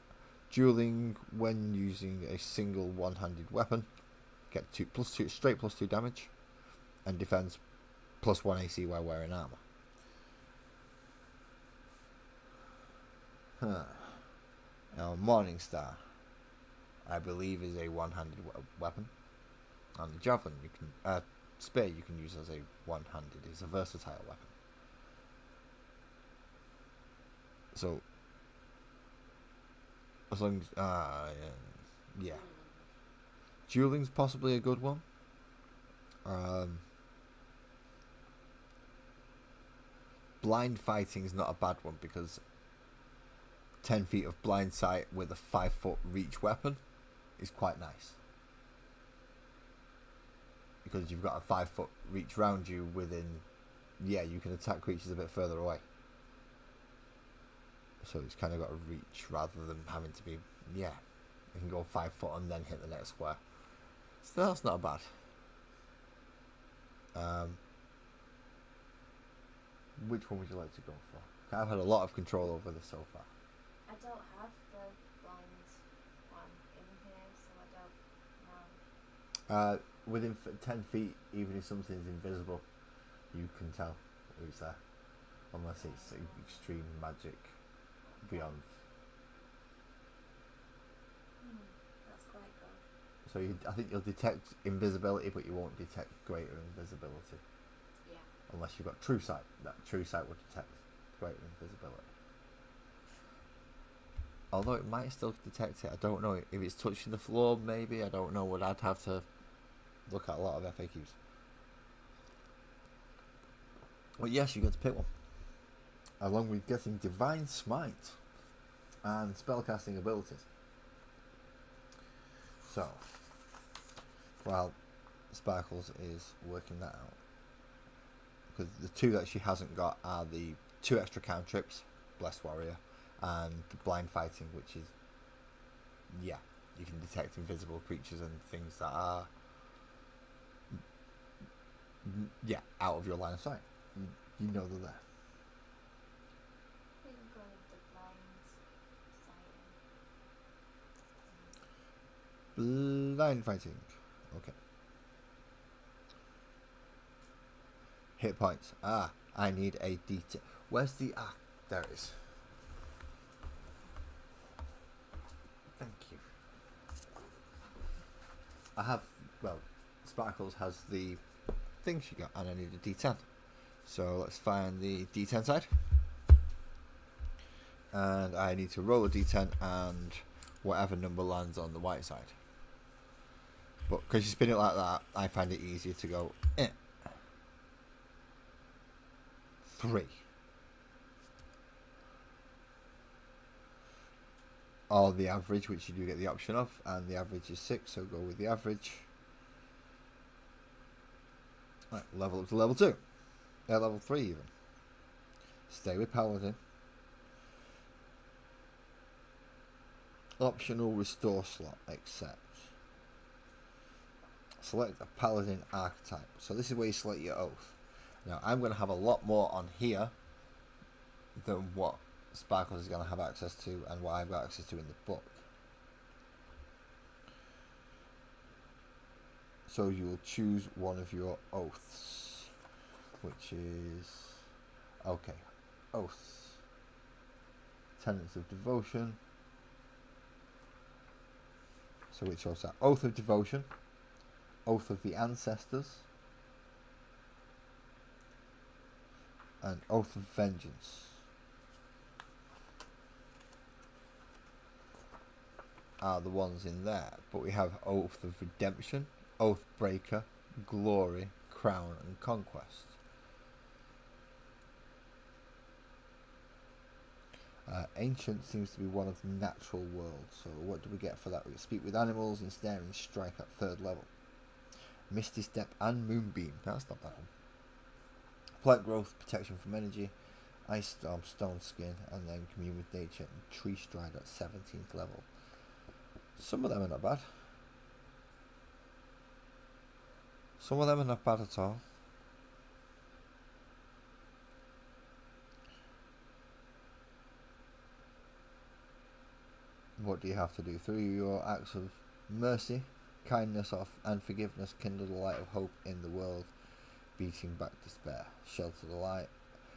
Dueling when using a single one-handed weapon. Get straight plus 2 damage, and defense plus 1 AC while wearing armor. Now Morningstar, I believe, is a one-handed weapon. And the javelin spear you can use as a one-handed. It's a versatile weapon. So as long as yeah. Dueling's possibly a good one. Blind fighting's not a bad one because 10 feet of blind sight with a 5-foot reach weapon is quite nice. Because you've got a 5-foot reach round you within, you can attack creatures a bit further away. So it's kind of got a reach rather than having to be, you can go 5 foot and then hit the next square. So that's not bad. Which one would you like to go for? I've had a lot of control over this so far. I don't have the blind one in here, so I don't know. Within 10 feet, even if something's invisible, you can tell who's there. Unless it's extreme magic beyond. That's quite good. So I think you'll detect invisibility, but you won't detect greater invisibility. Yeah. Unless you've got true sight. That true sight will detect greater invisibility. Although it might still detect it. I don't know. If it's touching the floor, maybe. I don't know. I'd have to look at a lot of FAQs. Well, yes, you got to pick one. Along with getting Divine Smite and spellcasting abilities. So, while Sparkles is working that out, because the two that she hasn't got are the 2 extra cantrips, Blessed Warrior, and the Blind Fighting, which is, yeah, you can detect invisible creatures and things that are, yeah, out of your line of sight. You know they're there. We can go with the blind sighting. Blind Fighting. Okay. Hit points. I need a D10. Where's the... there it is. Thank you. I have... Well, Sparkles has the thing she got, and I need a D10. So let's find the D10 side. And I need to roll a D10 and whatever number lands on the white side. But because you spin it like that, I find it easier to go, 3. Or the average, which you do get the option of, and the average is 6, so go with the average. Right, level up to level 2. Level 3 even. Stay with Paladin. Optional restore slot, accept. Select a Paladin archetype. So this is where you select your oath. Now I'm going to have a lot more on here than what Sparkles is going to have access to and what I've got access to in the book. So you will choose one of your oaths, which is, okay, oaths. Tenets of Devotion. So which oaths are? Oath of Devotion, Oath of the Ancestors, and Oath of Vengeance. Are the ones in there, but we have Oath of Redemption, Oath Breaker, Glory, Crown, and Conquest. Ancient seems to be one of the natural worlds, so what do we get for that? We speak with animals, ensnare and strike at 3rd level. Misty Step and Moonbeam, that's not bad one. Plant Growth, protection from energy, Ice Storm, Stone Skin, and then Commune with Nature and Tree Stride at 17th level. Some of them are not bad. Some of them are not bad at all. What do you have to do? Through your acts of mercy, kindness and forgiveness, kindle the light of hope in the world, beating back despair. Shelter the light.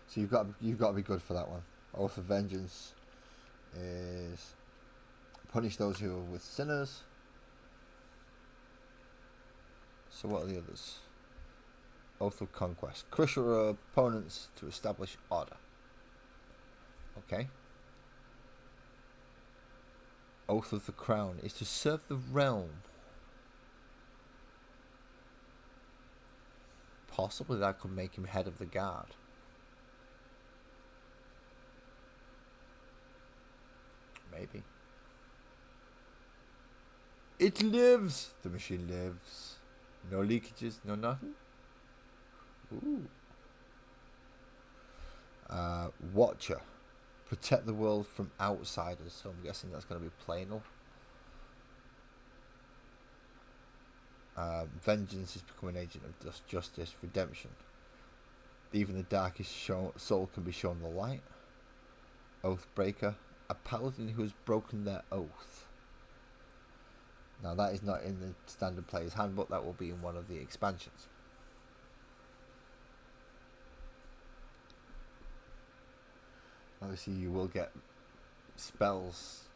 So you've got to be good for that one. Oath of Vengeance is punish those who are with sinners. So what are the others? Oath of Conquest. Crush your opponents to establish order. Okay. Oath of the Crown is to serve the realm. Possibly that could make him head of the guard. Maybe. It lives! The machine lives. No leakages, no nothing. Ooh. Watcher. Protect the world from outsiders. So I'm guessing that's going to be Planal. Vengeance is becoming agent of justice. Redemption. Even the darkest soul can be shown the light. Oathbreaker. a paladin who has broken their oath. Now that is not in the standard player's handbook, that will be in one of the expansions. Obviously you will get spells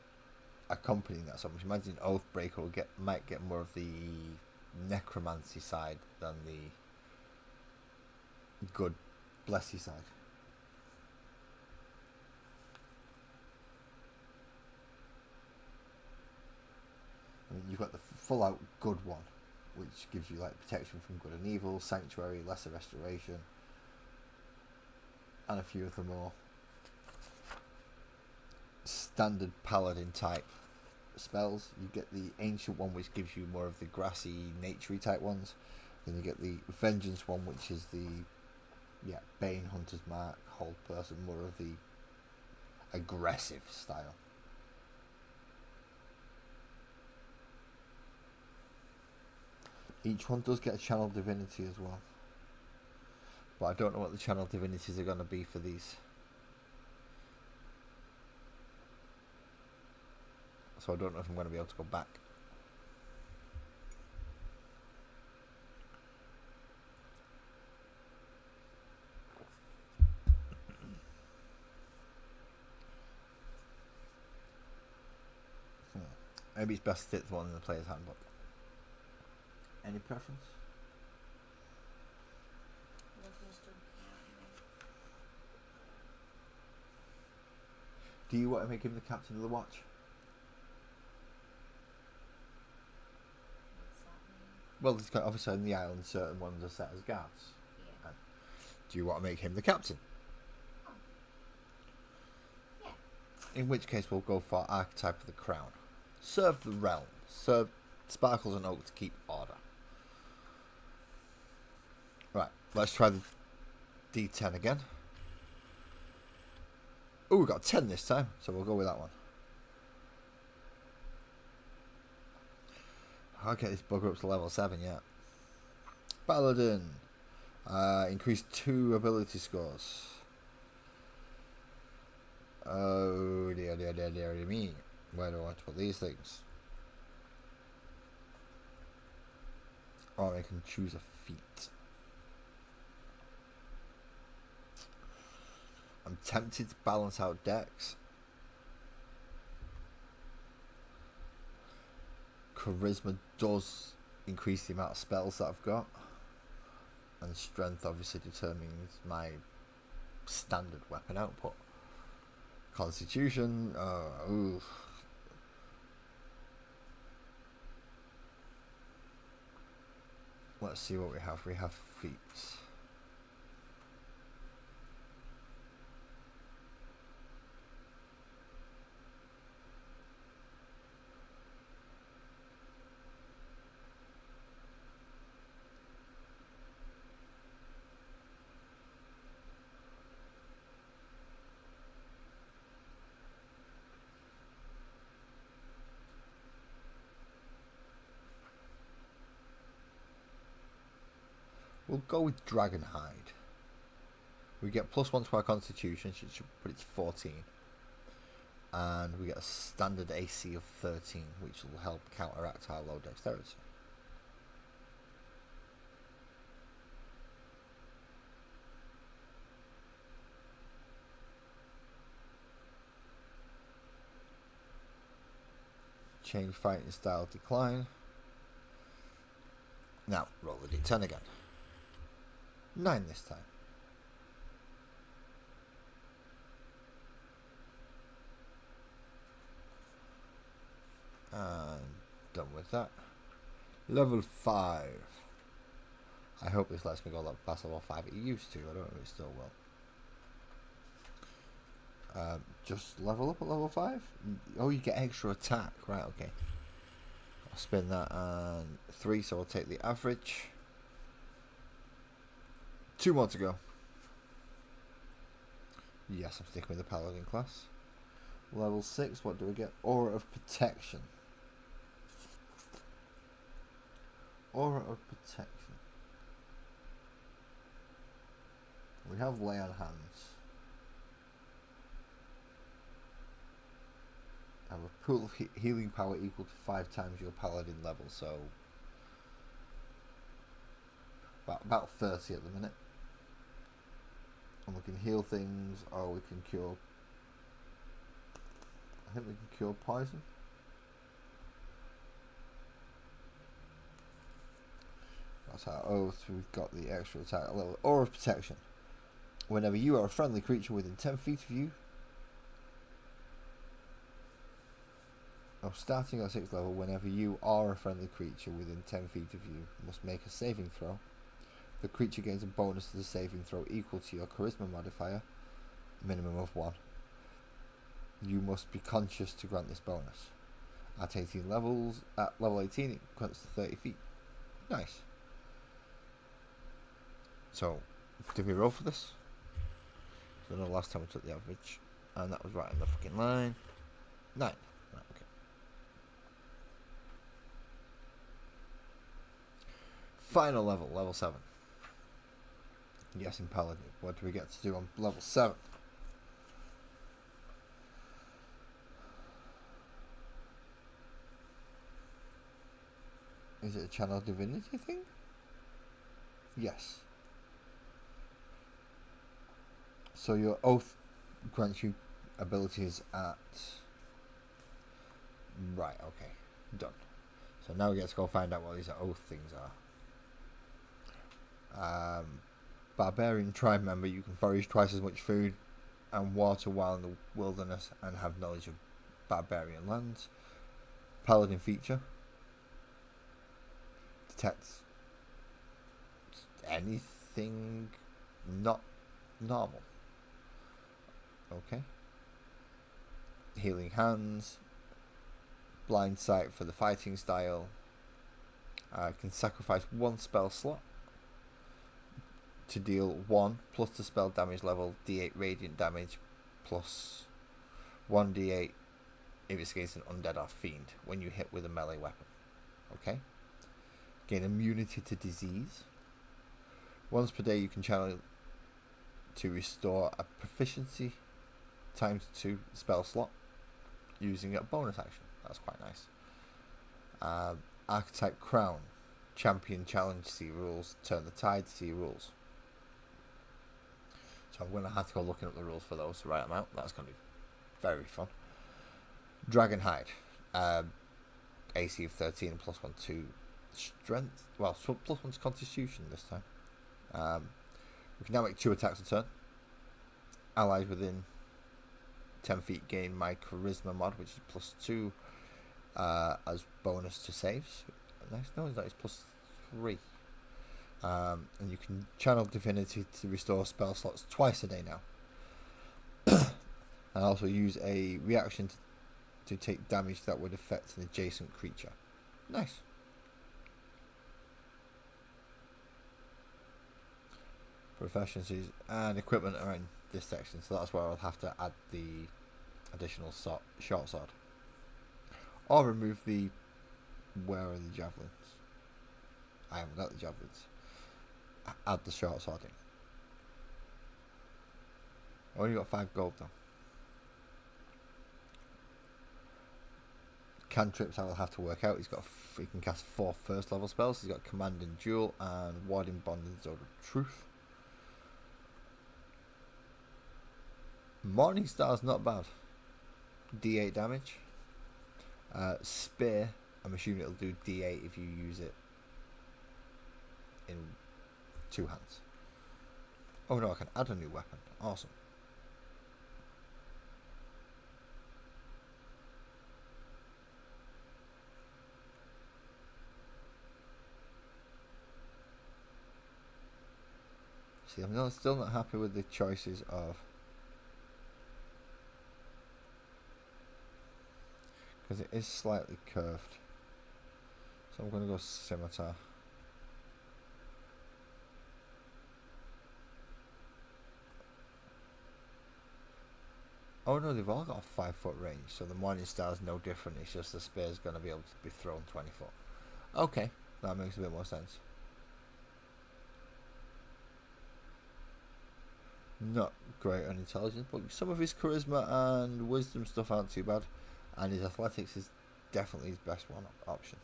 accompanying that, so imagine Oathbreaker might get more of the necromancy side than the good blessy side. I mean, you've got the full out good one, which gives you like protection from good and evil, sanctuary, lesser restoration, and a few of the more standard paladin type spells. You get the ancient one, which gives you more of the grassy, naturey type ones. Then you get the vengeance one, which is the Bane, Hunter's Mark, hold person, more of the aggressive style. Each one does get a channel divinity as well, but I don't know what the channel divinities are going to be for these. So I don't know if I'm going to be able to go back. Maybe it's best to stick to one in the player's handbook. Any preference? Do you want to make him the captain of the watch? What's that mean? Well, it's got, obviously on the island certain ones are set as guards. Yeah. Do you want to make him the captain? Oh. Yeah. In which case we'll go for Archetype of the Crown. Serve the realm. Serve Sparkles and Oak to keep order. Right, let's try the D10 again. Oh, we got 10 this time, so we'll go with that one. I'll get this bugger up to level 7, yeah. Paladin. Increase 2 ability scores. Oh, dear me. Where do I want to put these things? Or I can choose a feat. I'm tempted to balance out Dex. Charisma does increase the amount of spells that I've got. And strength obviously determines my standard weapon output. Constitution, oof. Let's see what we have. We have feats. We'll go with Dragonhide. We get +1 to our constitution, but it's 14. And we get a standard AC of 13, which will help counteract our low dexterity. Change fighting style, decline. Now, roll the d10 again. 9 this time. And done with that. Level 5. I hope this lets me go past level 5. It used to, I don't know if it still will. Just level up at level 5? Oh, you get extra attack. Right, okay. I'll spin that and 3, so I'll take the average. 2 more to go. Yes, I'm sticking with the Paladin class. Level 6, what do we get? Aura of Protection. Aura of Protection. We have Lay on Hands. have a pool of healing power equal to 5 times your paladin level, so about 30 at the minute. And we can heal things, or we can cure. I think we can cure poison. That's our oath. We've got the extra attack level. Aura of protection. Whenever you are a friendly creature within 10 feet of you, or starting at 6th level, whenever you are a friendly creature within 10 feet of you, must make a saving throw. The creature gains a bonus to the saving throw equal to your charisma modifier, minimum of 1. You must be conscious to grant this bonus. At level 18, it grants to 30 feet. Nice. So, did we roll for this? So, the last time we took the average, and that was right on the fucking line. 9. Right, okay. Final level, level 7. Yes, in Paladin. What do we get to do on level 7? Is it a channel divinity thing? Yes. So your oath grants you abilities at... Right, okay. Done. So now we get to go find out what these oath things are. Barbarian tribe member, you can forage twice as much food and water while in the wilderness and have knowledge of barbarian lands. Paladin feature. Detects anything not normal. Okay. Healing hands. Blind sight for the fighting style. Can sacrifice 1 spell slot to deal 1 plus the spell damage level, d8 radiant damage, plus 1d8 if it's against an undead or fiend when you hit with a melee weapon. Okay. Gain immunity to disease. Once per day you can channel to restore a proficiency times 2 spell slot using a bonus action. That's quite nice. Archetype crown. Champion challenge C rules. Turn the tide C rules. So I'm going to have to go looking up the rules for those to write them out. That's going to be very fun. Dragon hide. AC of 13 and plus 1 to strength. Well, plus 1 to constitution this time. We can now make 2 attacks a turn. Allies within 10 feet gain my charisma mod, which is plus 2 as bonus to saves. Nice. No, that is plus 3. And you can channel divinity to restore spell slots twice a day now. And also use a reaction to take damage that would affect an adjacent creature. Nice. Proficiencies and equipment are in this section, so that's where I'll have to add the additional short sword. Or remove the where are the javelins? I haven't got the javelins. Add the short sword in. I only got 5 gold though. Cantrips I will have to work out. He can cast 4 first level spells. He's got Command and Duel and Warding Bond and Sword of Truth. Morning Star's not bad. D8 damage. Spear, I'm assuming it'll do D8 if you use it in 2 hands. Oh no, I can add a new weapon. Awesome. See, I'm still not happy with the choices of... because it is slightly curved. So I'm going to go scimitar. Oh no, they've all got a 5-foot range, so the Morning Star is no different. It's just the spear is going to be able to be thrown 20 foot. Okay, that makes a bit more sense. Not great on intelligence, but some of his charisma and wisdom stuff aren't too bad. and his athletics is definitely his best one option.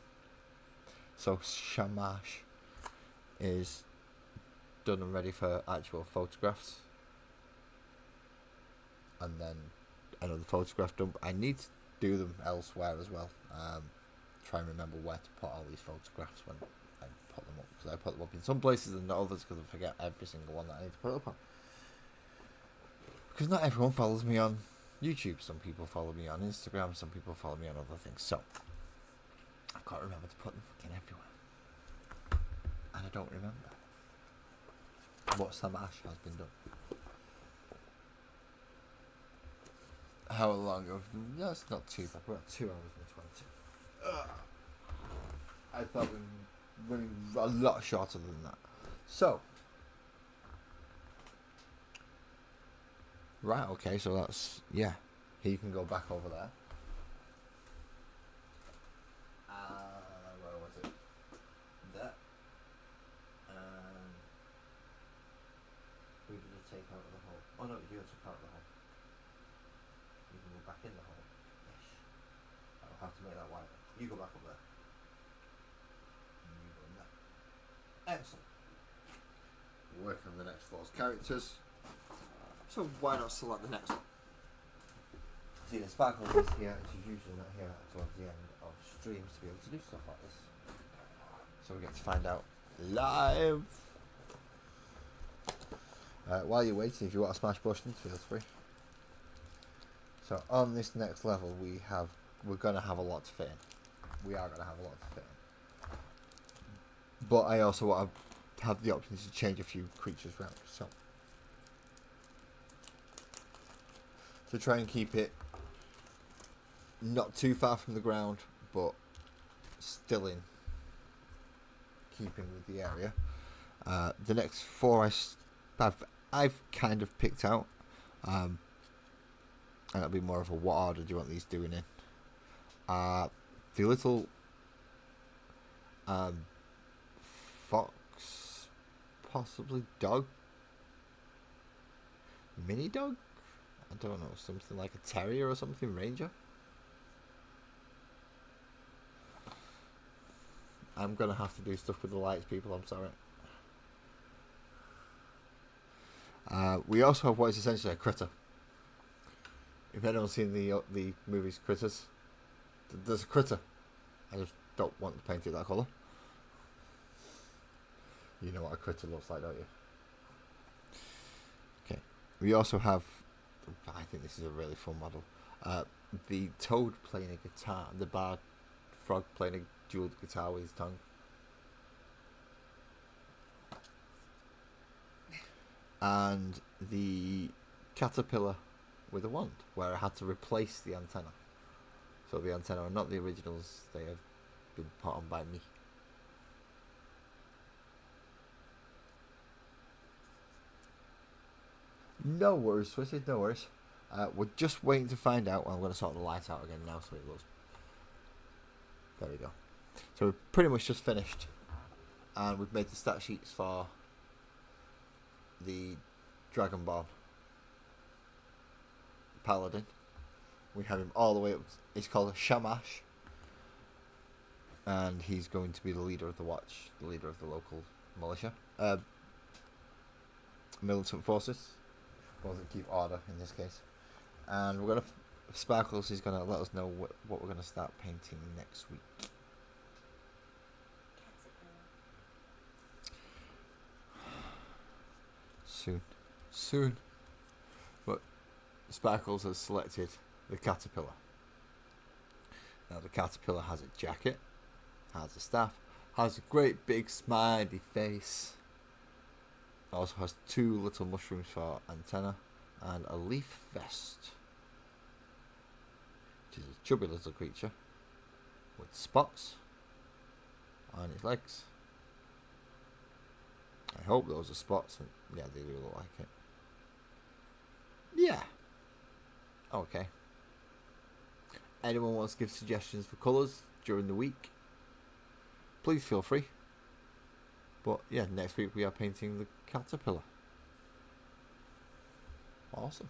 So Shamash is done and ready for actual photographs, and then another photograph done. I need to do them elsewhere as well. Try and remember where to put all these photographs when I put them up, because I put them up in some places and not others because I forget every single one that I need to put up on. Because not everyone follows me on YouTube. Some people follow me on Instagram. Some people follow me on other things. So I've got to remember to put them fucking everywhere, and I don't remember what Shamash has been done. How long? No, it's not too bad. We're at 2 hours and 20. I thought we were running a lot shorter than that. So, right, okay, so that's, yeah. He can go back over there. Where was it? There. Who did it take out of the hole? Oh no, you took out the hole. You can go back in the hole. Ish. I'll have to make that wider. You go back up there. And you go in there. Excellent. We're working on the next floor's characters. So why not select the next one? See, the sparkle is here, she's usually not here towards the end of streams to be able to do stuff like this. So we get to find out live. While you're waiting, if you want to smash buttons, feel free. So on this next level, we're going to have a lot to fit in. We are going to have a lot to fit in. But I also want to have the option to change a few creatures around. So to try and keep it not too far from the ground, but still in keeping with the area. The next 4 I've kind of picked out, and it'll be more of a what order do you want these doing in. The little fox, possibly dog, mini dog. I don't know, something like a terrier or something, ranger. I'm gonna have to do stuff with the lights, people. I'm sorry. We also have what is essentially a critter. If anyone's seen the movies Critters, there's a critter. I just don't want to paint it that colour. You know what a critter looks like, don't you? Okay. We also have, I think this is a really fun model, the toad playing a guitar, the bar frog playing a jeweled guitar with his tongue. And the caterpillar with a wand, where I had to replace the antenna. So the antenna are not the originals, they have been put on by me. No worries, Swissy, no worries. We're just waiting to find out. Well, I'm going to sort the light out again now so it looks. There we go. So we're pretty much just finished. And we've made the stat sheets for the Dragonborn Paladin. We have him all the way up. He's called a Shamash. And he's going to be the leader of the watch, the leader of the local militia. Militant forces. Wasn't keep order in this case. And we're going to... Sparkles is going to let us know what we're going to start painting next week. Soon. But Sparkles has selected the caterpillar. Now the caterpillar has a jacket, has a staff, has a great big smiley face. Also has 2 little mushrooms for antenna and a leaf vest. Which is a chubby little creature with spots on his legs. I hope those are spots, and yeah, they do look like it. Yeah. Okay. Anyone wants to give suggestions for colours during the week, please feel free. But yeah, next week we are painting the caterpillar. Awesome.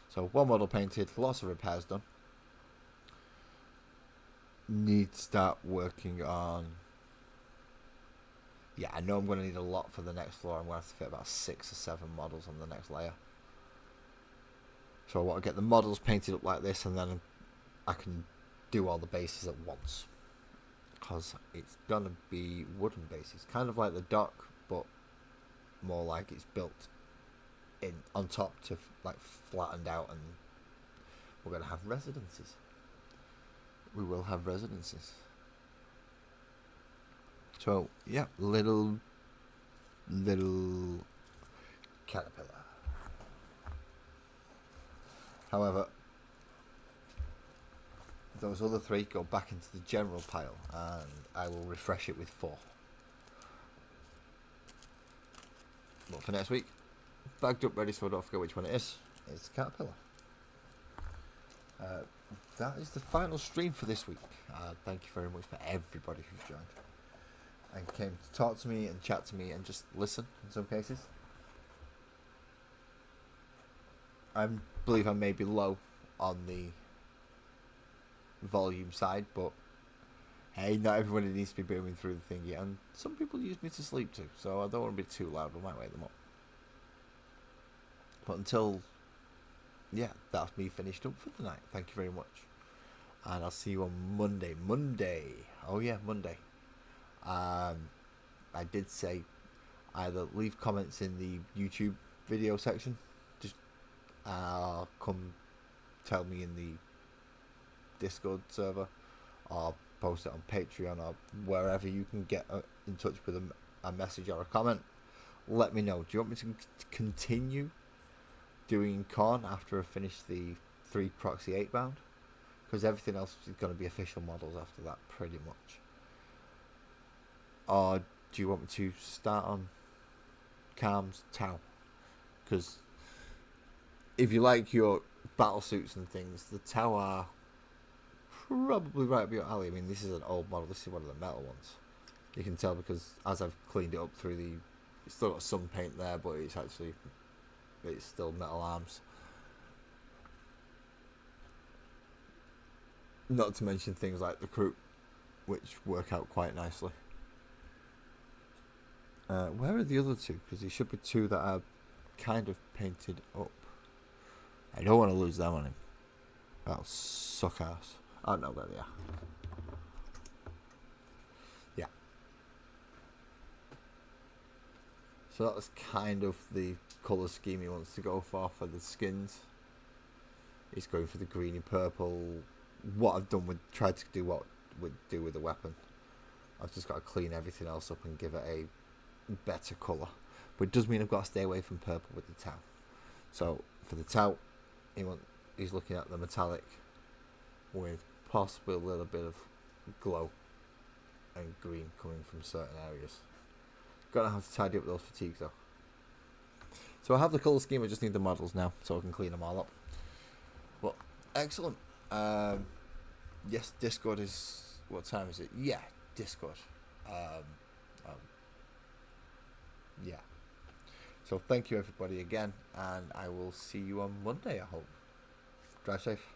So 1 model painted, lots of repairs done. need to start working on. Yeah, I know I'm going to need a lot for the next floor. I'm going to have to fit about 6 or 7 models on the next layer. So I want to get the models painted up like this, and then I can do all the bases at once. Because it's going to be wooden bases. Kind of like the dock, but more like it's built in on top to like flattened out, and we're going to have residences. We will have residences. So yeah, little caterpillar. However, those other 3 go back into the general pile, and I will refresh it with 4. But for next week, bagged up, ready, so I don't forget which one it is. It's the caterpillar. That is the final stream for this week. Thank you very much for everybody who's joined and came to talk to me and chat to me and just listen in some cases. I believe I may be low on the volume side, but hey, not everybody needs to be booming through the thingy, and some people use me to sleep too, so I don't want to be too loud. I might wake them up. But until, yeah, that's me finished up for the night. Thank you very much, and I'll see you on Monday. Oh yeah, Monday. I did say either leave comments in the YouTube video section, just come tell me in the Discord server, or post it on Patreon, or wherever you can get in touch with a message or a comment. Let me know. Do you want me to continue doing Corn after I finish the 3 Proxy 8 bound? Because everything else is going to be official models after that, pretty much. Or do you want me to start on Calm's Tau? Because if you like your battle suits and things, the Tau are probably right up your alley. I mean, this is an old model. This is one of the metal ones. You can tell because as I've cleaned it up through the... It's still got some paint there, but it's still metal arms. Not to mention things like the croup, which work out quite nicely. Where are the other 2? Because there should be 2 that are kind of painted up. I don't want to lose them on him. That'll suck ass. Oh no, there they are. Yeah. So that was kind of the colour scheme he wants to go for the skins. He's going for the greeny purple. What I've done with tried to do what would do with the weapon. I've just got to clean everything else up and give it a better colour. But it does mean I've got to stay away from purple with the Tau. So for the Tau, he's looking at the metallic with possibly a little bit of glow and green coming from certain areas. Gonna have to tidy up those fatigues though. So I have the colour scheme, I just need the models now so I can clean them all up. Well, excellent. Yes, Discord is... What time is it? Yeah, Discord. Yeah. So thank you everybody again, and I will see you on Monday, I hope. Drive safe.